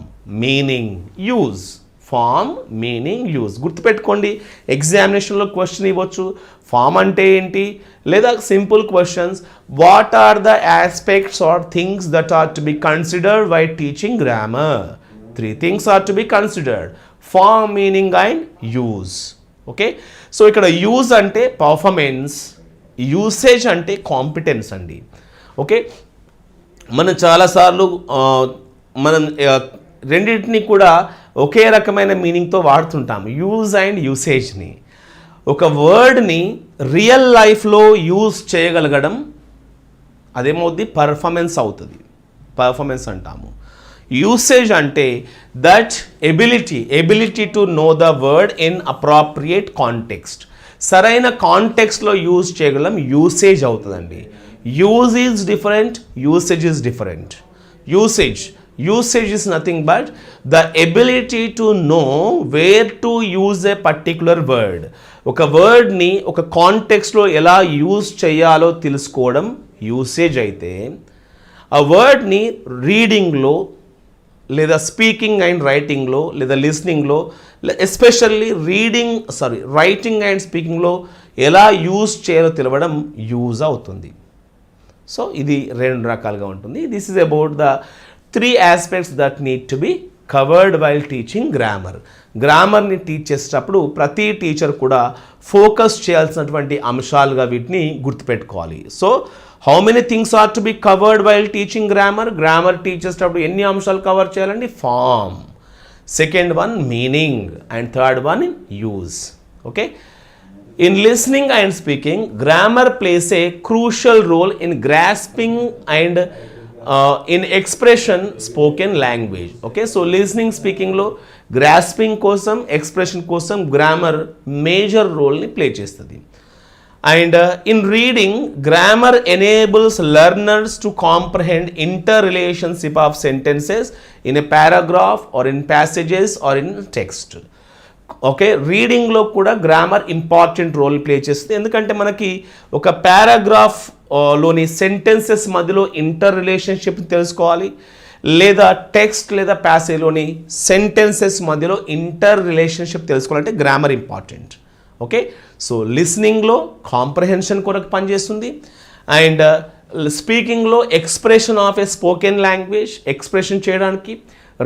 meaning, use. Form, meaning, use. గుర్తుపెట్టుకోండి, ఎగ్జామినేషన్లో క్వశ్చన్ ఇవ్వచ్చు ఫామ్ అంటే ఏంటి, లేదా simple questions what are the aspects are things that are to be considered why teaching grammar. 3 things are to be considered: form, meaning and use. Okay, so ఇక్కడ use అంటే performance, usage అంటే competence అండి. Okay, మనం చాలాసార్లు మనం రెండింటిని కూడా ఒకే రకమైన మీనింగ్తో వాడుతుంటాం, యూజ్ అండ్ యూసేజ్ని. ఒక వర్డ్ని రియల్ లైఫ్లో యూజ్ చేయగలగడం అదేమవుద్ది? పర్ఫార్మెన్స్ అవుతుంది, పర్ఫార్మెన్స్ అంటాము. యూసేజ్ అంటే that ability to know the word in appropriate context. సరైన కాంటెక్స్ట్లో యూజ్ చేయగలం, యూసేజ్ అవుతుందండి. Use is different, usage is different. Usage is nothing but the ability to know where to use a particular word. ఒక వర్డ్ని ఒక కాంటెక్స్ట్లో ఎలా use చేయాలో తెలుసుకోవడం usage అయితే, ఆ వర్డ్ని రీడింగ్లో లేదా స్పీకింగ్ అండ్ రైటింగ్లో లేదా లిస్నింగ్లో, ఎస్పెషల్లీ రైటింగ్ అండ్ స్పీకింగ్లో ఎలా యూజ్ చేయాలో తెలవడం యూజ్ అవుతుంది. సో ఇది 2 రకాలుగా ఉంటుంది. This is about the 3 aspects that need to be covered while teaching grammar. గ్రామర్ని టీచ్ చేసేటప్పుడు ప్రతి టీచర్ కూడా ఫోకస్ చేయాల్సినటువంటి అంశాలుగా వీటిని గుర్తుపెట్టుకోవాలి. So how many things are to be covered while teaching grammar? Grammar teach చేసేటప్పుడు ఎన్ని అంశాలు కవర్ చేయాలండి? Form, second one meaning, and third one use. Okay, in listening and speaking, grammar plays a crucial role in grasping and in expression spoken language. Okay, so listening, speaking లో grasping కోసం, expression కోసం grammar major role ని play చేస్తుంది. And in reading, grammar enables learners to comprehend interrelationship of sentences in a paragraph or in passages or in text. Okay, రీడింగ్లో కూడా grammar important role play చేస్తుంది. ఎందుకంటే మనకి ఒక పారాగ్రాఫ్ లోని సెంటెన్సెస్ మధ్యలో ఇంటర్ రిలేషన్షిప్ తెలుసుకోవాలి, లేదా టెక్స్ట్ లేదా ప్యాసేజ్లోని సెంటెన్సెస్ మధ్యలో ఇంటర్ రిలేషన్షిప్ తెలుసుకోవాలంటే గ్రామర్ ఇంపార్టెంట్. ఓకే, సో లిస్నింగ్లో కాంప్రహెన్షన్ కొరకు పనిచేస్తుంది, అండ్ స్పీకింగ్లో expression of a spoken language expression చేయడానికి,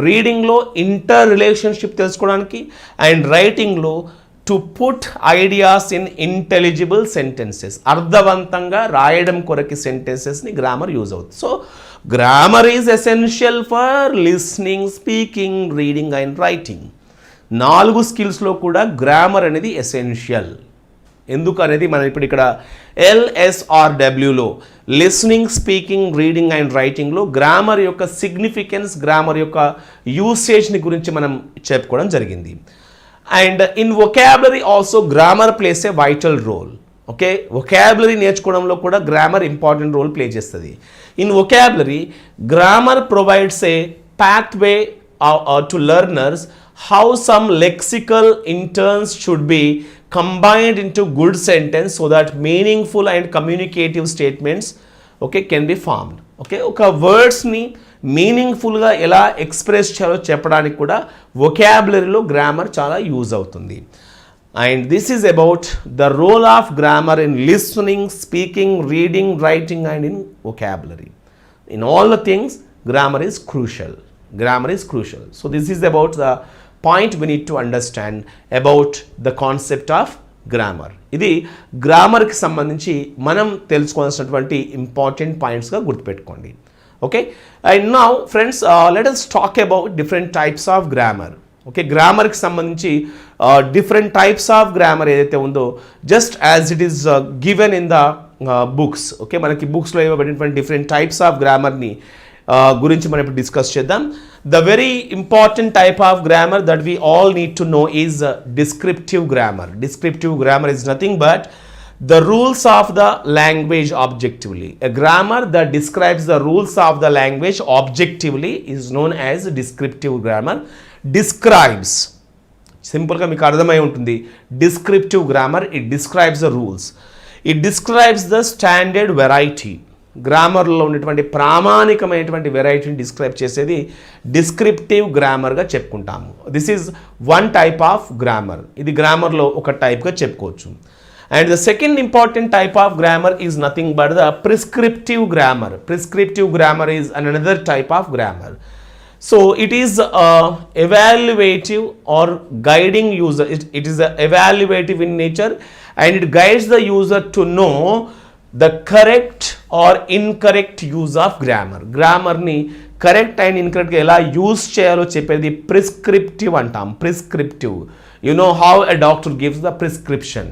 రీడింగ్లో ఇంటర్ రిలేషన్షిప్ తెలుసుకోవడానికి, అండ్ రైటింగ్లో to put ideas in intelligible sentences అర్థవంతంగా రాయడం కొరకు సెంటెన్సెస్ని గ్రామర్ యూజ్ అవుతుంది. So grammar is essential for listening, speaking, reading and writing. 4 స్కిల్స్లో కూడా గ్రామర్ అనేది ఎసెన్షియల్. ఎందుకు అనేది మనం ఇప్పుడు ఇక్కడ LSRWలో లిస్నింగ్, స్పీకింగ్, రీడింగ్ అండ్ రైటింగ్లో గ్రామర్ యొక్క సిగ్నిఫికెన్స్, గ్రామర్ యొక్క యూసేజ్ని గురించి మనం చెప్పుకోవడం జరిగింది. And in vocabulary also grammar plays a vital role. Okay, vocabulary నేర్చుకోవడంలో కూడా గ్రామర్ ఇంపార్టెంట్ రోల్ ప్లే చేస్తుంది. In vocabulary grammar provides a pathway to learners how some lexical interns should be combined into good sentence so that meaningful and communicative statements can be formed. ఒక వర్డ్స్ని మీనింగ్ఫుల్గా ఎలా express చేయాలో చెప్పడానికి కూడా వొకాబులరీలో grammar చాలా use అవుతుంది. And this is about the role of grammar in listening, speaking, reading, writing and in vocabulary. In all the things grammar is crucial. Grammar is crucial. So this is about the point we need to understand about the concept of grammar. ఇది గ్రామర్కి సంబంధించి మనం తెలుసుకోవాల్సినటువంటి important పాయింట్స్గా గుర్తుపెట్టుకోండి. Okay, and now friends let us talk about different types of grammar. Okay, గ్రామర్కి సంబంధించి different types of grammar ఏదైతే ఉందో just as it is given in the books. Okay, మనకి బుక్స్లో ఇవ్వబడినటువంటి డిఫరెంట్ టైప్స్ ఆఫ్ గ్రామర్ని గురించి మనం ఇప్పుడు డిస్కస్ చేద్దాం. The very important type of grammar that we all need to know is descriptive grammar. Descriptive grammar is nothing but the rules of the language objectively. A grammar that describes the rules of the language objectively is known as descriptive grammar. Describes, సింపుల్గా మీకు అర్థమై ఉంటుంది. Descriptive grammar, it describes the rules, it describes the standard variety. గ్రామర్లో ఉన్నటువంటి ప్రామాణికమైనటువంటి వెరైటీని describe చేసేది descriptive గ్రామర్గా చెప్పుకుంటాము. This is one type of grammar. ఇది గ్రామర్లో ఒక టైప్గా చెప్పుకోవచ్చు. And the second important type of grammar is nothing but the prescriptive grammar. Prescriptive grammar is another type of grammar. So it is evaluative or guiding user. It is evaluative in nature and it guides the user to know the correct or incorrect use of grammar. Grammar ni correct and incorrect ga ela use cheyalo cheppedi prescriptive antam. Prescriptive, you know how a doctor gives the prescription.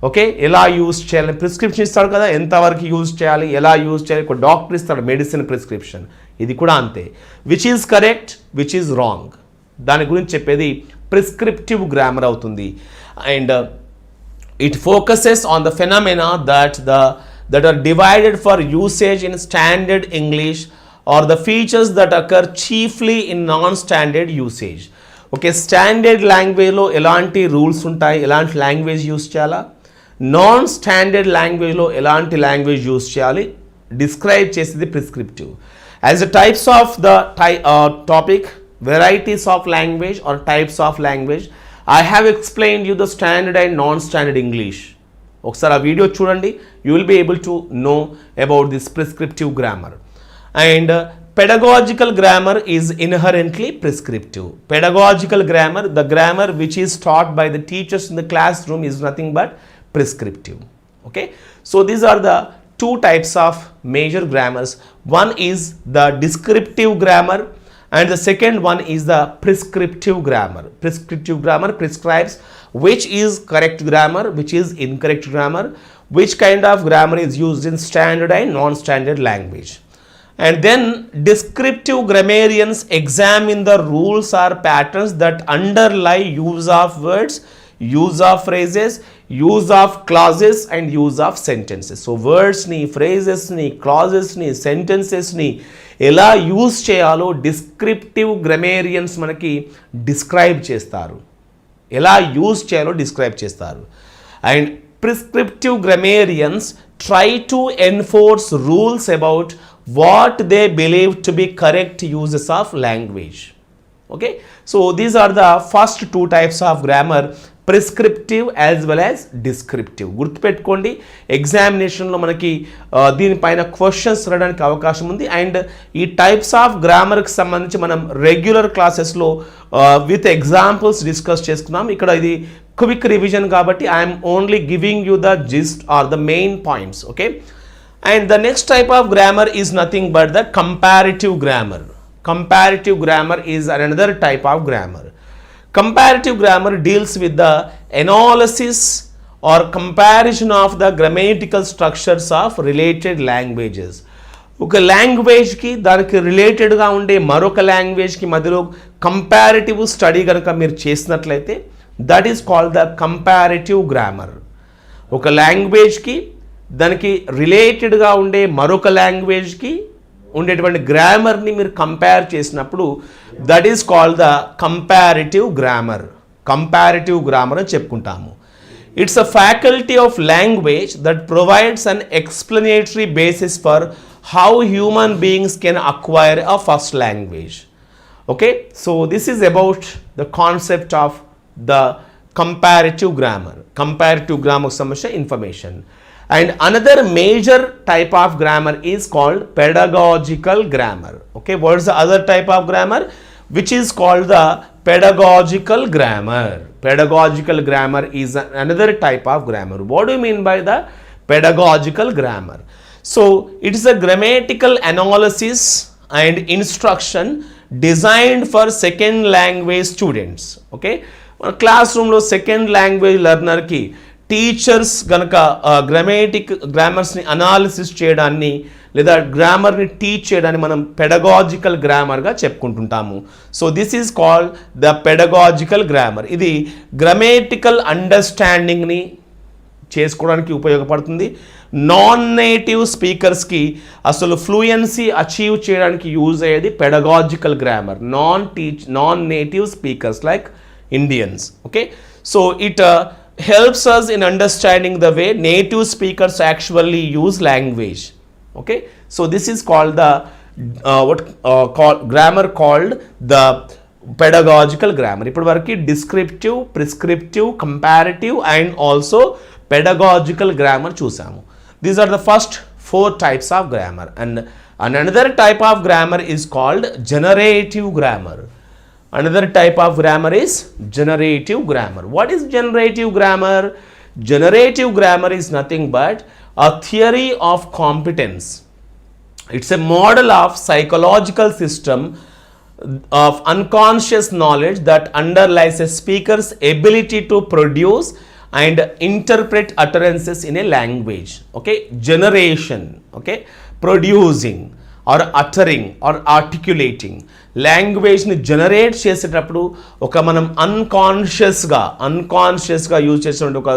Okay, ఎలా use చేయాలి, prescription ఇస్తాడు కదా, ఎంతవరకు use చేయాలి, ఎలా use చేయాలి, ఒక doctor ఇస్తాడు మెడిసిన్ ప్రిస్క్రిప్షన్. ఇది కూడా అంతే. Which is correct, which is wrong, దాని గురించి చెప్పేది ప్రిస్క్రిప్టివ్ గ్రామర్ అవుతుంది. And it focuses on the phenomena that are divided for usage in standard English or the features that occur chiefly in non-standard usage. Okay, standard లాంగ్వేజ్లో ఎలాంటి rules ఉంటాయి, ఎలాంటి language use చేయాలా, non standard లాంగ్వేజ్లో ఎలాంటి language use చేయాలి, describe చేసేది prescriptive. As the types of the topic, varieties of language are types of language, I have explained you the standard and non standard English. ఒకసారి ఆ video చూడండి, you will be able to know about this prescriptive grammar. And pedagogical grammar is inherently prescriptive. Pedagogical grammar, the grammar which is taught by the teachers in the classroom, is nothing but prescriptive. Okay, so these are the two types of major grammars. One is the descriptive grammar and the second one is the prescriptive grammar. Prescriptive grammar prescribes which is correct grammar, which is incorrect grammar, which kind of grammar is used in standard and non-standard language. And then descriptive grammarians examine the rules or patterns that underlie use of words, use of phrases, use of clauses and use of sentences. So words ni, phrases ni, clauses ni, sentences ni ఎలా use చేయాలో descriptive grammarians మనకి describe చేస్తారు. ఎలా use చేయాలో describe చేస్తారు. And prescriptive grammarians try to enforce rules about what they believe to be correct usages of language. Okay, so these are the first 2 types of grammar, prescriptive as well as descriptive. గుర్తుపెట్టుకోండి, ఎగ్జామినేషన్లో మనకి దీనిపైన questions రావడానికి అవకాశం ఉంది. And ఈ types of గ్రామర్కి సంబంధించి మనం రెగ్యులర్ క్లాసెస్లో విత్ ఎగ్జాంపుల్స్ డిస్కస్ చేసుకున్నాం. ఇక్కడ ఇది క్విక్ రివిజన్ కాబట్టి I'm only giving you the gist or the main points. Okay, and the next type of grammar is nothing but the comparative grammar. Comparative grammar is another type of grammar. Comparative grammar deals with the analysis or comparison of the grammatical structures of related languages. ఒక లాంగ్వేజ్కి దానికి రిలేటెడ్గా ఉండే మరొక లాంగ్వేజ్కి మధ్యలో comparative study కనుక మీరు చేసినట్లయితే that is called the comparative grammar. ఒక లాంగ్వేజ్కి దానికి రిలేటెడ్గా ఉండే మరొక లాంగ్వేజ్కి ఉండేటువంటి గ్రామర్ని మీరు కంపేర్ చేసినప్పుడు that is called the comparative grammar. Comparative grammar అని చెప్పుకుంటాము. It's a faculty of language that provides an explanatory basis for how human beings can acquire a first language. Okay, so this is about the concept of the comparative grammar. Comparative grammar సంబంధించిన information. And another major type of grammar is called pedagogical grammar. Okay, what is the other type of grammar? Which is called the pedagogical grammar. Pedagogical grammar is another type of grammar. What do you mean by the pedagogical grammar? So, it is a grammatical analysis and instruction designed for second language students. Okay, classroom lo second language learner ki teachers కనుక గ్రామర్స్ని analysis చేయడాన్ని లేదా గ్రామర్ని teach చేయడాన్ని మనం pedagogical గ్రామర్గా చెప్పుకుంటుంటాము. So this is called the pedagogical grammar. ఇది గ్రామేటికల్ అండర్స్టాండింగ్ని చేసుకోవడానికి ఉపయోగపడుతుంది. నాన్ నేటివ్ స్పీకర్స్కి అసలు ఫ్లూయెన్సీ అచీవ్ చేయడానికి యూజ్ అయ్యేది pedagogical grammar. Non native speakers like Indians. Okay, so it helps us in understanding the way native speakers actually use language. Okay, so this is called the grammar called the pedagogical grammar. ఇప్పుడు వరకు descriptive, prescriptive, comparative and also pedagogical grammar చూసాము. These are the first 4 types of grammar, and another type of grammar is called generative grammar. Another type of grammar is generative grammar. What is generative grammar? Generative grammar is nothing but a theory of competence. It's a model of psychological system of unconscious knowledge that underlies a speaker's ability to produce and interpret utterances in a language. Okay, generation, okay, producing or uttering or articulating. లాంగ్వేజ్ని generate చేసేటప్పుడు ఒక మనం అన్కాన్షియస్గా use చేసేటువంటి ఒక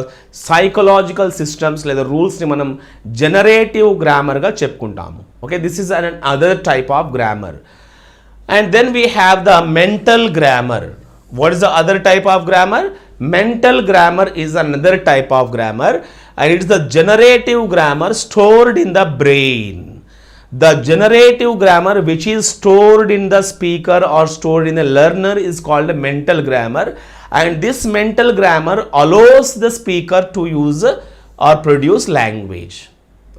psychological systems లేదా రూల్స్ని మనం generative గ్రామర్గా చెప్పుకుంటాము. Okay, this is an other type of grammar. And then we have the mental grammar. What is the other type of grammar? Mental grammar is another type of grammar and it's the generative grammar stored in the brain. The generative grammar which is stored in the speaker or stored in the learner is called a mental grammar, and this mental grammar allows the speaker to use or produce language.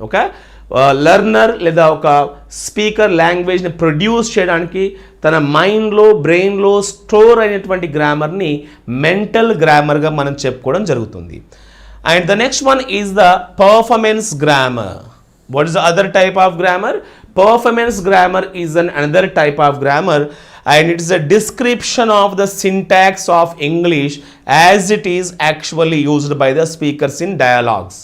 Okay, learner లేదా ఒక speaker లాంగ్వేజ్ని produce చేయడానికి తన మైండ్లో బ్రెయిన్లో store అయినటువంటి గ్రామర్ని mental గ్రామర్గా మనం చెప్పుకోవడం జరుగుతుంది. And the next one is the performance grammar. What is the other type of grammar? Performance grammar is another type of grammar, and it is a description of the syntax of English as it is actually used by the speakers in dialogues.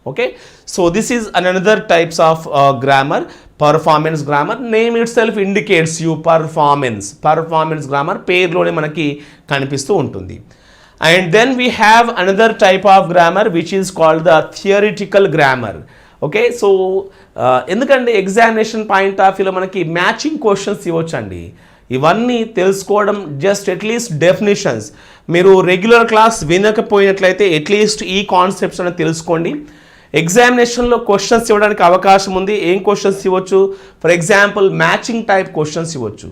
Okay, so this is another types of grammar. Performance grammar, name itself indicates you performance grammar పేరులోనే మనకి కనిపిస్తూ ఉంటుంది. And then we have another type of grammar which is called the theoretical grammar. Okay, so ఎందుకంటే examination point of వ్యూలో మనకి matching questions ఇవ్వచ్చండి. ఇవన్నీ తెలుసుకోవడం just at least definitions. మీరు రెగ్యులర్ క్లాస్ వినకపోయినట్లయితే అట్లీస్ట్ ఈ కాన్సెప్ట్స్ అనేది తెలుసుకోండి. ఎగ్జామినేషన్లో క్వశ్చన్స్ ఇవ్వడానికి అవకాశం ఉంది. ఏం క్వశ్చన్స్ ఇవ్వచ్చు? For example matching type questions ఇవ్వచ్చు.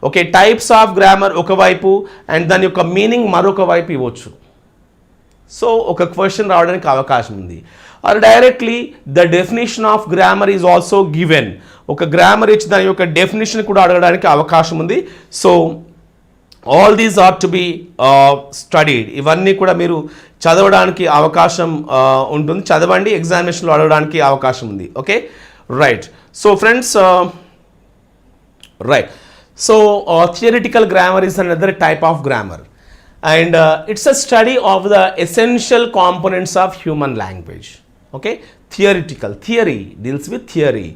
ఓకే, టైప్స్ ఆఫ్ గ్రామర్ ఒకవైపు అండ్ దాని యొక్క మీనింగ్ మరొక వైపు ఇవ్వచ్చు. సో ఒక క్వశ్చన్ రావడానికి అవకాశం ఉంది. Or directly the definition of grammar is also given. ఒక గ్రామర్ ఇచ్చి దాని యొక్క డెఫినేషన్ కూడా అడగడానికి అవకాశం ఉంది. So all these are to be studied. ఇవన్నీ కూడా మీరు చదవడానికి అవకాశం ఉంటుంది. చదవండి, ఎగ్జామినేషన్లో అడగడానికి అవకాశం ఉంది. Okay, right. So friends, right. So theoretical grammar is another type of grammar, and it's a study of the essential components of human language. Okay, theoretical, theory deals with theory,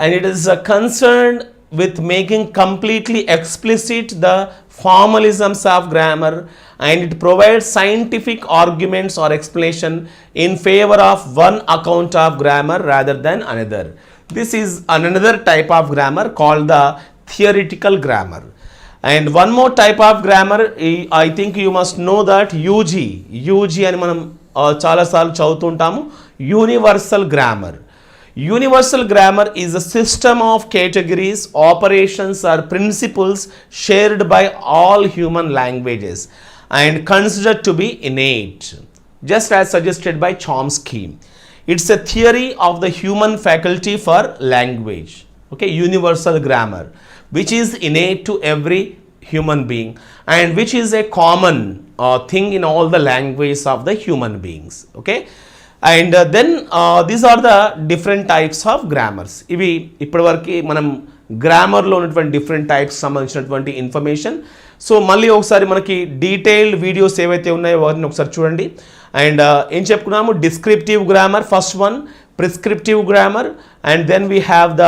and it is concerned with making completely explicit the formalisms of grammar, and it provides scientific arguments or explanation in favor of one account of grammar rather than another. This is another type of grammar called the theoretical grammar. And one more type of grammar, I think you must know that UG అని మనం చాలాసార్లు చదువుతుంటాము. Universal grammar. Universal grammar is a system of categories, operations or principles shared by all human languages and considered to be innate, just as suggested by Chomsky. It's a theory of the human faculty for language. Okay, universal grammar, which is innate to every human being and which is a common thing in all the languages of the human beings. Okay, and then these are the different types of grammars. ఇవి ఇప్పటివరకు మనం గ్రామర్లో ఉన్నటువంటి different types సంబంధించినటువంటి information. So మళ్ళీ ఒకసారి మనకి detailed videos ఏవైతే ఉన్నాయో వాటిని ఒకసారి చూడండి. అండ్ ఏం చెప్పుకున్నాము? Descriptive grammar first one, prescriptive grammar, and then we have the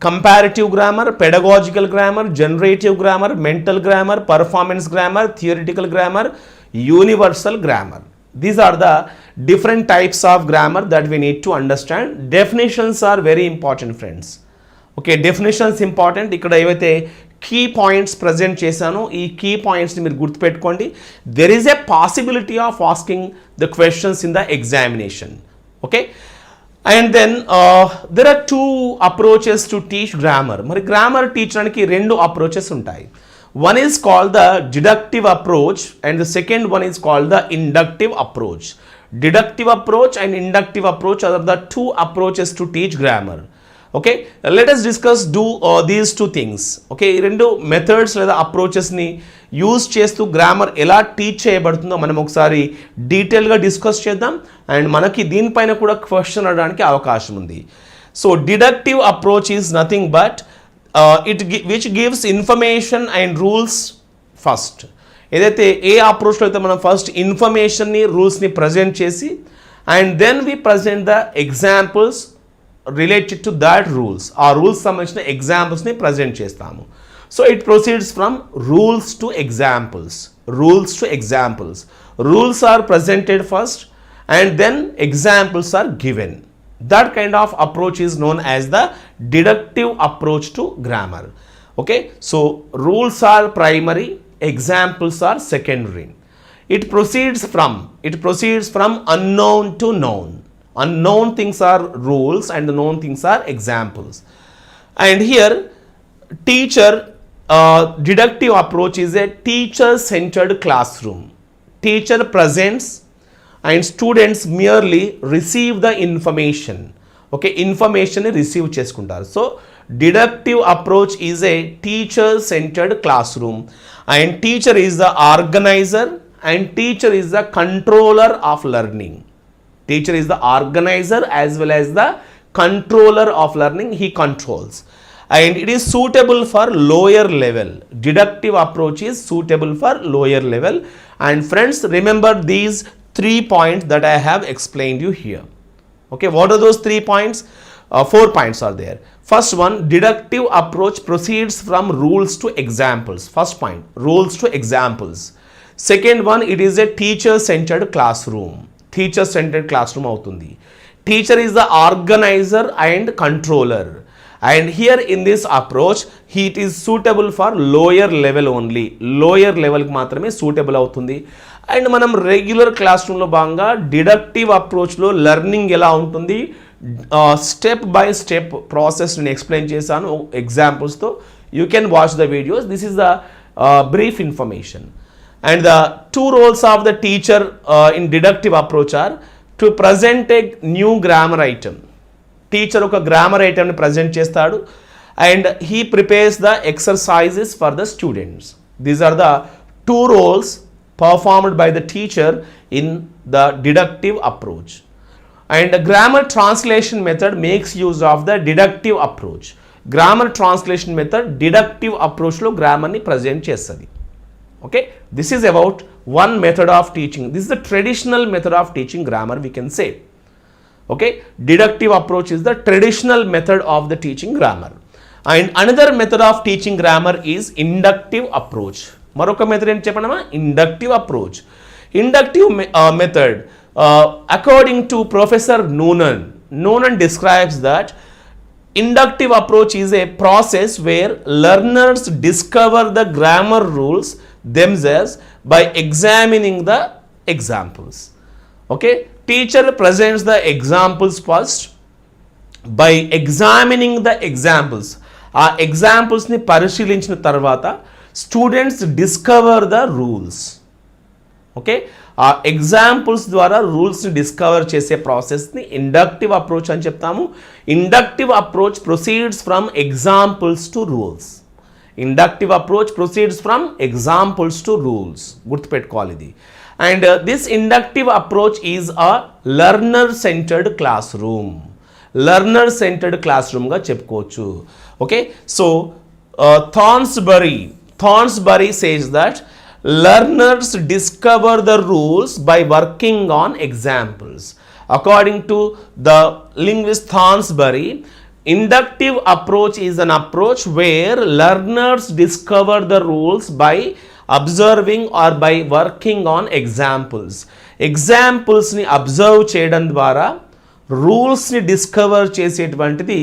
comparative grammar, pedagogical grammar, generative grammar, mental grammar, performance grammar, theoretical grammar, universal grammar. These are the different types of grammar that we need to understand. Definitions are very important, friends. Okay, definitions important. ఇక్కడ ఏవైతే key points present చేశానో ఈ key పాయింట్స్ని మీరు గుర్తుపెట్టుకోండి. There is a possibility of asking the questions in the examination. Okay, and then there are two approaches to teach grammar. మరి grammar teach చేయడానికి రెండు అప్రోచెస్ ఉంటాయి. One is called the deductive approach and the second one is called the inductive approach. Deductive approach and inductive approach are the two approaches to teach grammar. Okay, let us discuss these two things. Okay, ఈ రెండు methods లేదా అప్రోచెస్ని use చేస్తూ grammar ఎలా teach చేయబడుతుందో మనం ఒకసారి డీటెయిల్గా discuss చేద్దాం. అండ్ మనకి దీనిపైన కూడా క్వశ్చన్ అడగడానికి అవకాశం ఉంది. So deductive approach is nothing but which gives information and rules first. ఏదైతే ఏ అప్రోచ్లో అయితే మనం ఫస్ట్ ఇన్ఫర్మేషన్ని, రూల్స్ని ప్రజెంట్ చేసి and then we present the examples related to that rules. ఆ రూల్స్ సంబంధించిన ఎగ్జాంపుల్స్ని ప్రజెంట్ చేస్తాము. So it proceeds from rules to examples. Rules to examples. Rules are presented first and then examples are given. That kind of approach is known as the deductive approach to grammar. Okay, so rules are primary, examples are secondary. It proceeds from unknown to known. Unknown things are rules and the known things are examples. And here deductive approach is a teacher centered classroom. Teacher presents and students merely receive the information. Okay, information receive చేసుకుంటారు. So deductive approach is a teacher centered classroom and teacher is the organizer and teacher is the controller of learning. Teacher is the organizer as well as the controller of learning. He controls and it is suitable for lower level. Deductive approach is suitable for lower level. And friends, remember these 3 points that I have explained you here. Okay, what are those 3 points? 4 points are there. First one, deductive approach proceeds from rules to examples. First point, rules to examples. Second one, it is a teacher centered classroom. Teacher centered classroom avutundi. Teacher is the organizer and controller. And here in this approach, it is suitable for lower level only. Lower level కి మాత్రమే suitable అవుతుంది. And మనం regular class రూమ్లో భాగంగా deductive అప్రోచ్లో learning ఎలా ఉంటుంది, step by step process నేను explain చేశాను ఎగ్జాంపుల్స్తో. You can watch the videos. This is the brief information. And the two roles of the teacher in deductive approach are to present a new grammar item. Teacher oka grammar item ni present chestadu and he prepares the exercises for the students. These are the two roles performed by the teacher in the deductive approach. And the grammar translation method makes use of the deductive approach. Grammar translation method deductive approach lo grammar ni present chestadi. Okay, this is about one method of teaching. This is the traditional method of teaching grammar, we can say. Okay, deductive approach is the traditional method of the teaching grammar. And another method of teaching grammar is inductive approach. Maroka method em cheppanama, inductive approach. Inductive method, according to Professor Noonan describes that inductive approach is a process where learners discover the grammar rules themselves by examining the examples. Okay, teacher presents the examples first. By examining the examples, ఆ examples ని పరిశీలించిన తర్వాత students discover the rules. Okay, ఆ examples ద్వారా రూల్స్ని discover చేసే ప్రాసెస్ని inductive approach అని చెప్తాము. Inductive approach proceeds from examples to rules. Inductive approach proceeds from examples to rules, గుర్తుపెట్టుకోవాలి ఇది. And this inductive approach is a learner centred classroom. Learner centred class రూమ్గా చెప్పుకోవచ్చు. Okay, so Thornbury says that learners discover the rules by working on examples. According to the linguist Thornsbury, inductive approach is an approach where learners discover the rules by observing or by working on examples. Examples ni observe చేయడం ద్వారా rules ని discover చేసేటువంటిది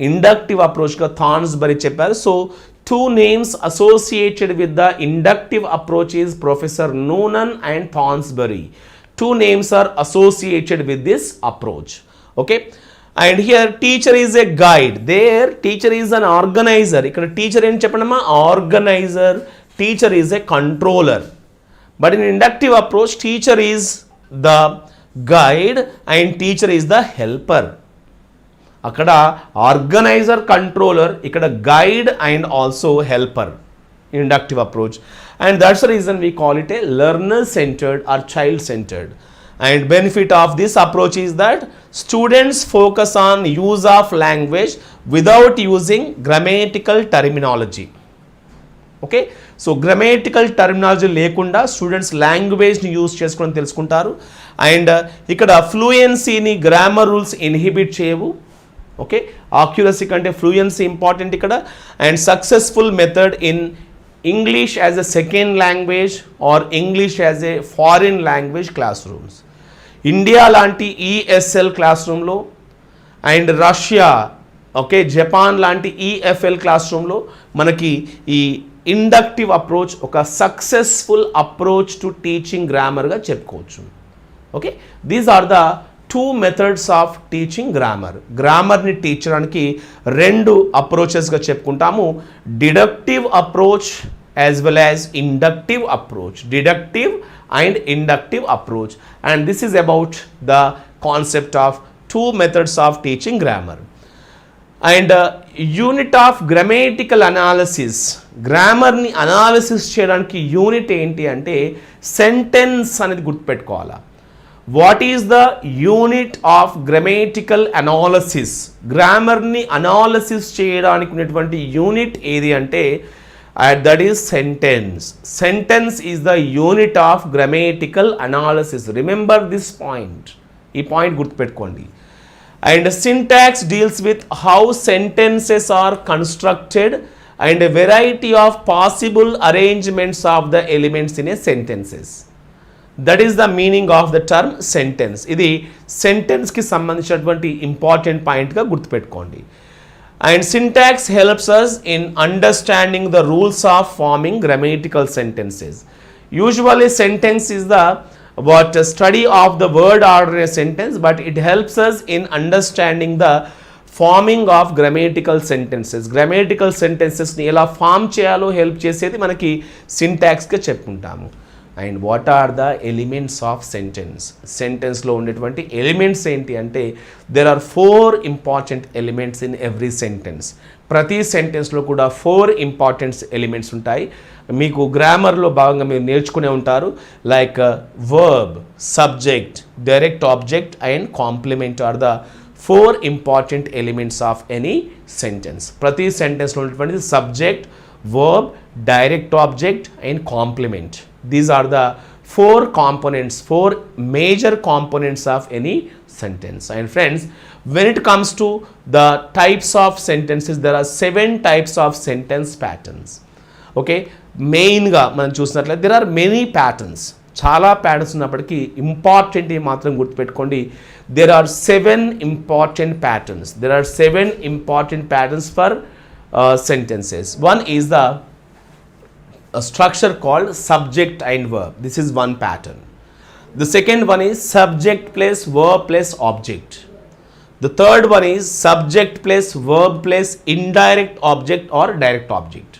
inductive అప్రోచ్గా థార్న్స్బరీ చెప్పారు. So two names associated with the inductive approach is Professor Noonan and Thornsbury. Two names are associated with this approach. Okay, and here teacher is a guide. There teacher is an organizer. Ikkada teacher em cheppanama, organizer. Teacher is a controller. But in inductive approach, teacher is the guide and teacher is the helper. అక్కడ organiser, controller, ఇక్కడ guide and also helper. Inductive approach. And that's the reason we call it a learner centred or child centred. And benefit of this approach is that students focus on use of language without using grammatical terminology. Okay, so grammatical terminology లేకుండా students లాంగ్వేజ్ని use చేసుకొని తెలుసుకుంటారు. అండ్ ఇక్కడ ఫ్లూయెన్సీని grammar rules inhibit చేయవు. Okay, accuracy కంటే fluency important ఇక్కడ. And successful method in English as a second language or English as a foreign language classrooms. India లాంటి ఈఎస్ఎల్ క్లాస్ రూమ్లో అండ్ రష్యా, ఓకే, జపాన్ లాంటి ఈఎఫ్ఎల్ క్లాస్ రూమ్లో మనకి ఈ inductive approach ఒక successful approach to teaching గ్రామర్గా చెప్పుకోవచ్చు. Okay, these are the two methods of teaching grammar. గ్రామర్ని టీచ్ చేయడానికి రెండు అప్రోచెస్గా చెప్పుకుంటాము, deductive approach as well as inductive approach. Deductive and inductive approach. And this is about the concept of two methods of teaching grammar. And unit of grammatical analysis. గ్రామర్ని analysis చేయడానికి unit ఏంటి అంటే sentence అనేది గుర్తుపెట్టుకోవాలా. What is the unit of grammatical analysis? గ్రామర్ని analysis చేయడానికి ఉన్నటువంటి unit ఏది అంటే that is sentence. Sentence is the unit of grammatical analysis. Remember this point. ఈ పాయింట్ గుర్తుపెట్టుకోండి. And syntax deals with how sentences are constructed and a variety of possible arrangements of the elements in a sentences. That is the meaning of the term sentence. ఇది సెంటెన్స్కి సంబంధించినటువంటి important పాయింట్గా గుర్తుపెట్టుకోండి. And syntax helps us in understanding the rules of forming grammatical sentences. Usually sentence is the study of the word order in a sentence, but it helps us in understanding the forming of grammatical sentences. Grammatical sentences ni ela form cheyalo help chesedi manaki syntax ga cheppuntamu. And what are the elements of sentence? Sentence lo undetvanti elements enti ante there are 4 important elements in every sentence. ప్రతి సెంటెన్స్లో కూడా 4 important elements ఉంటాయి. మీకు గ్రామర్లో భాగంగా మీరు నేర్చుకునే ఉంటారు. Like verb, subject, direct object and complement are the 4 important elements of any sentence. ప్రతి సెంటెన్స్లో ఉన్నటువంటి subject, verb, direct object and complement. These are the 4 components, 4 major components of any sentence. And friends, when it comes to the types of sentences, there are 7 types of sentence patterns. Okay, main ga మనం చూసినట్లయితే there are many patterns. చాలా patterns ఉన్నప్పటికీ important మాత్రం గుర్తుపెట్టుకోండి. there are 7 important patterns. There are 7 important patterns for sentences. One is the a structure called subject and verb. This is one pattern. The second one is subject plus verb plus object. The third one is subject plus verb plus indirect object or direct object.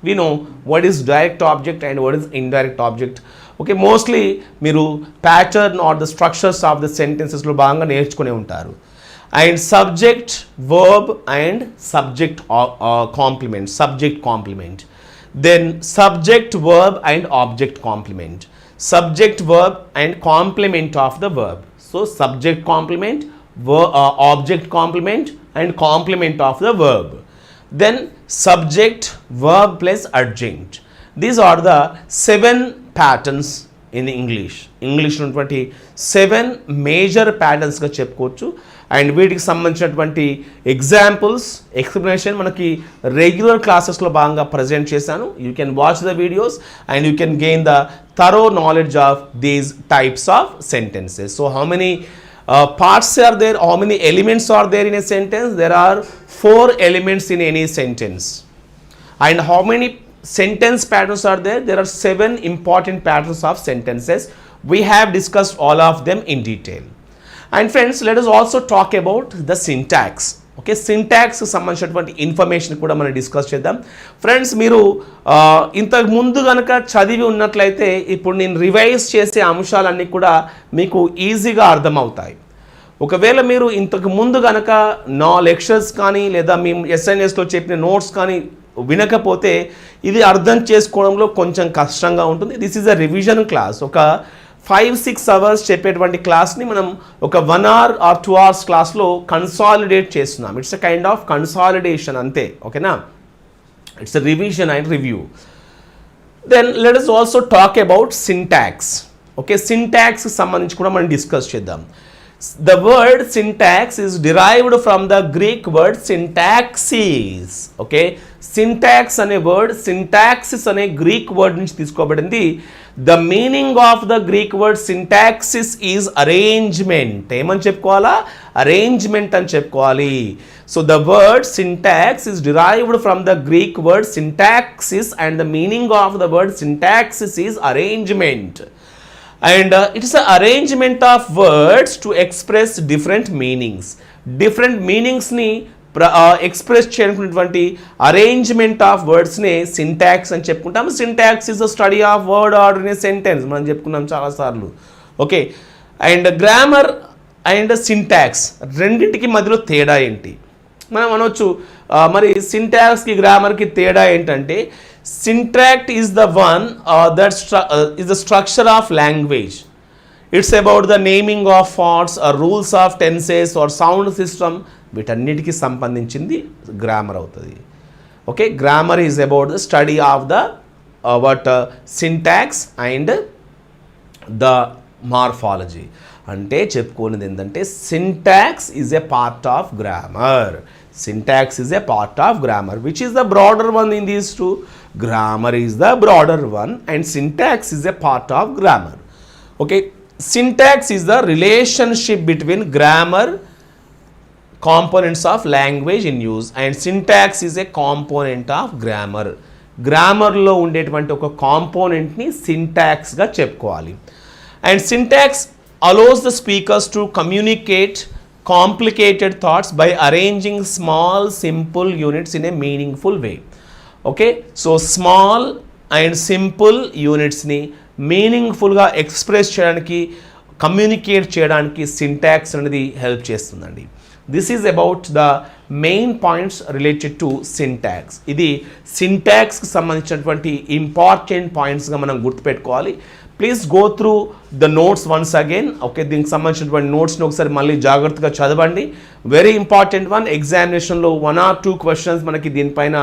We know what is direct object and what is indirect object. Okay, mostly మీరు pattern or the structures of the sentences లో భాగంగా నేర్చుకునే ఉంటారు. And subject, verb and subject complement, subject complement. Then subject, verb and object complement. Subject, verb and complement of the verb. So subject complement, object complement and complement of the verb. Then subject, verb plus adjunct. These are the 7 patterns in English. English ఉన్నటువంటి 7 major ప్యాటర్న్స్గా చెప్పుకోవచ్చు. And వీటికి సంబంధించినటువంటి examples, explanation మనకి regular క్లాసెస్లో భాగంగా present చేశాను. You can watch the videos and you can gain the thorough knowledge of these types of sentences. So how many parts are there, how many elements are there in a sentence? There are 4 elements in any sentence. And how many sentence patterns are there? There are 7 important patterns of sentences. We have discussed all of them in detail. And friends, let us also talk about the syntax. Okay, syntax సంబంధించినటువంటి information కూడా మనం discuss చేద్దాం. Friends, మీరు ఇంతకు ముందు కనుక చదివి ఉన్నట్లయితే ఇప్పుడు నేను రివైజ్ చేసే అంశాలన్నీ కూడా మీకు ఈజీగా అర్థమవుతాయి. ఒకవేళ మీరు ఇంతకు ముందు కనుక నా లెక్చర్స్ కానీ లేదా మేము ఎస్ఎన్ఎస్లో చెప్పిన నోట్స్ కానీ వినకపోతే ఇది అర్థం చేసుకోవడంలో కొంచెం కష్టంగా ఉంటుంది. This is a revision class. ఒక 5-6 అవర్స్ చెప్పేటువంటి క్లాస్ని మనం ఒక 1 hour or 2 hours క్లాస్లో కన్సాలిడేట్ చేస్తున్నాం. It's a kind of consolidation అంతే. ఓకేనా, it's a revision and review. Then let us also talk about syntax. Okay, syntax సంబంధించి కూడా మనం డిస్కస్ చేద్దాం. The word syntax is derived from the Greek word syntaxis. Okay, syntax అనే word, syntaxis అనే Greek word నుంచి తీసుకోబడింది. The meaning of the Greek word syntaxis is arrangement. ఏమని చెప్పుకోవాలా? Arrangement అని చెప్పుకోవాలి. So the word syntax is derived from the Greek word syntaxis and the meaning of the word syntaxis is arrangement. And it is an arrangement of words to express different meanings. Different meanings ni express చేయనుకున్నటువంటి arrangement of వర్డ్స్నే syntax అని చెప్పుకుంటాం. Syntax is the study of word order in a sentence మనం చెప్పుకున్నాం చాలాసార్లు. Okay, and grammar and syntax రెండింటికి మధ్యలో తేడా ఏంటి మనం అనొచ్చు. మరి సింటాక్స్కి గ్రామర్కి తేడా ఏంటంటే syntax is the one that is the structure of language. It's about the naming of fonts or rules of tenses or sound system. వీటన్నిటికీ సంబంధించింది గ్రామర్ అవుతుంది. Okay, grammar is about the study of the syntax and the morphology. అంటే చెప్పుకునేది ఏంటంటే syntax is a part of grammar. Syntax is a part of grammar. Which is the broader one in these two? Grammar is the broader one and syntax is a part of grammar. Okay, syntax is the relationship between grammar, components of language in use, and syntax is a component of grammar. గ్రామర్లో ఉండేటువంటి ఒక కాంపోనెంట్ని సింటాక్స్గా చెప్పుకోవాలి. And syntax allows the speakers to communicate complicated thoughts by arranging small simple units in a meaningful way. Okay, so small and simple యూనిట్స్ని మీనింగ్ఫుల్గా express చేయడానికి, communicate చేయడానికి సింటాక్స్ అనేది హెల్ప్ చేస్తుందండి. This is about the main points related to syntax. ఇది సింటాక్స్కి సంబంధించినటువంటి important పాయింట్స్గా మనం గుర్తుపెట్టుకోవాలి. Please go through the notes once again. Okay, దీనికి సంబంధించినటువంటి నోట్స్ని ఒకసారి మళ్ళీ జాగ్రత్తగా చదవండి. Very important one. ఎగ్జామినేషన్లో 1 or 2 క్వశ్చన్స్ మనకి దీనిపైన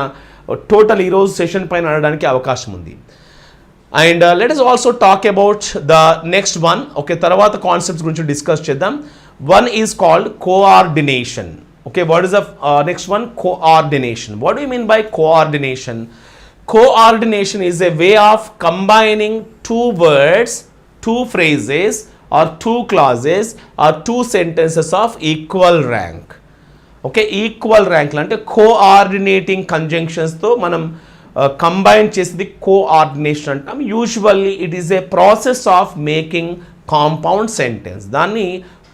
టోటల్ ఈరోజు సెషన్ పైన అడగడానికి అవకాశం ఉంది. And let us also talk about the next one. Okay, తర్వాత కాన్సెప్ట్స్ గురించి డిస్కస్ చేద్దాం. One is called coordination. Okay, what is the next one? Coordination. What do you mean by coordination? Coordination is a way of combining two words, two phrases, or two clauses, or two sentences of equal rank. Okay, equal rank అంటే coordinating conjunctions తో మనం combine చేసేది coordination అంటాం. Usually it is a process of making compound sentence. దాన్ని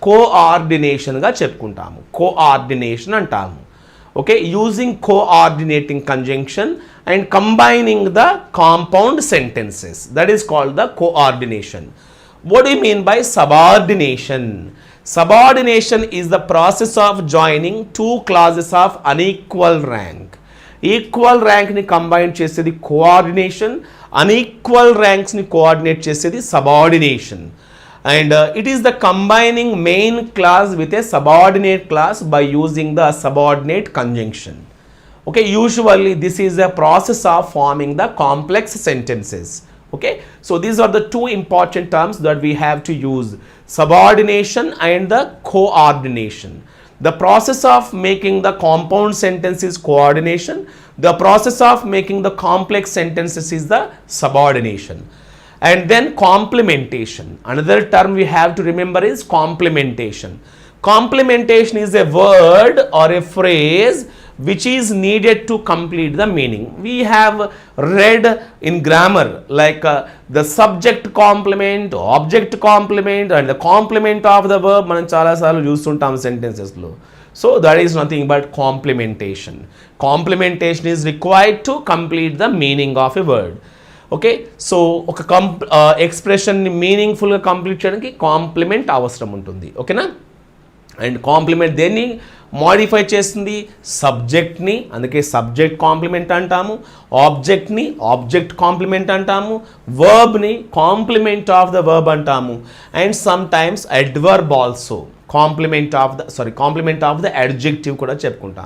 కోఆర్డినేషన్గా చెప్పుకుంటాము, coordination అంటాము. Okay, using coordinating conjunction and combining the compound sentences, that is called the coordination. What you mean by subordination? Subordination is the process of joining two clauses of unequal rank. Equal rank ni combine చేసేది coordination, unequal ranks ni coordinate చేసేది subordination. And it is the combining main clause with a subordinate clause by using the subordinate conjunction. Okay, usually this is a process of forming the complex sentences. Okay, so these are the two important terms that we have to use: subordination and the coordination. The process of making the compound sentence is coordination. The process of making the complex sentences is the subordination. And then complementation. Another term we have to remember is complementation. Complementation is a word or a phrase which is needed to complete the meaning. We have read in grammar like the subject complement, object complement, and the complement of the verb. మనం చాలాసార్లు చూస్తుంటాం సెంటెన్సెస్లో. So that is nothing but complementation. Complementation is required to complete the meaning of a word. Okay, so ఒక ఎక్స్ప్రెషన్ని మీనింగ్ఫుల్గా complete చేయడానికి complement అవసరం ఉంటుంది. ఓకేనా? And complement దేన్ని modify చేస్తుంది? సబ్జెక్ట్ని, అందుకే సబ్జెక్ట్ కాంప్లిమెంట్ అంటాము. ఆబ్జెక్ట్ని ఆబ్జెక్ట్ కాంప్లిమెంట్ అంటాము. వర్బ్ని కాంప్లిమెంట్ ఆఫ్ ద వర్బ్ అంటాము. And sometimes adverb also complement of the adjective కూడా చెప్పుకుంటాము.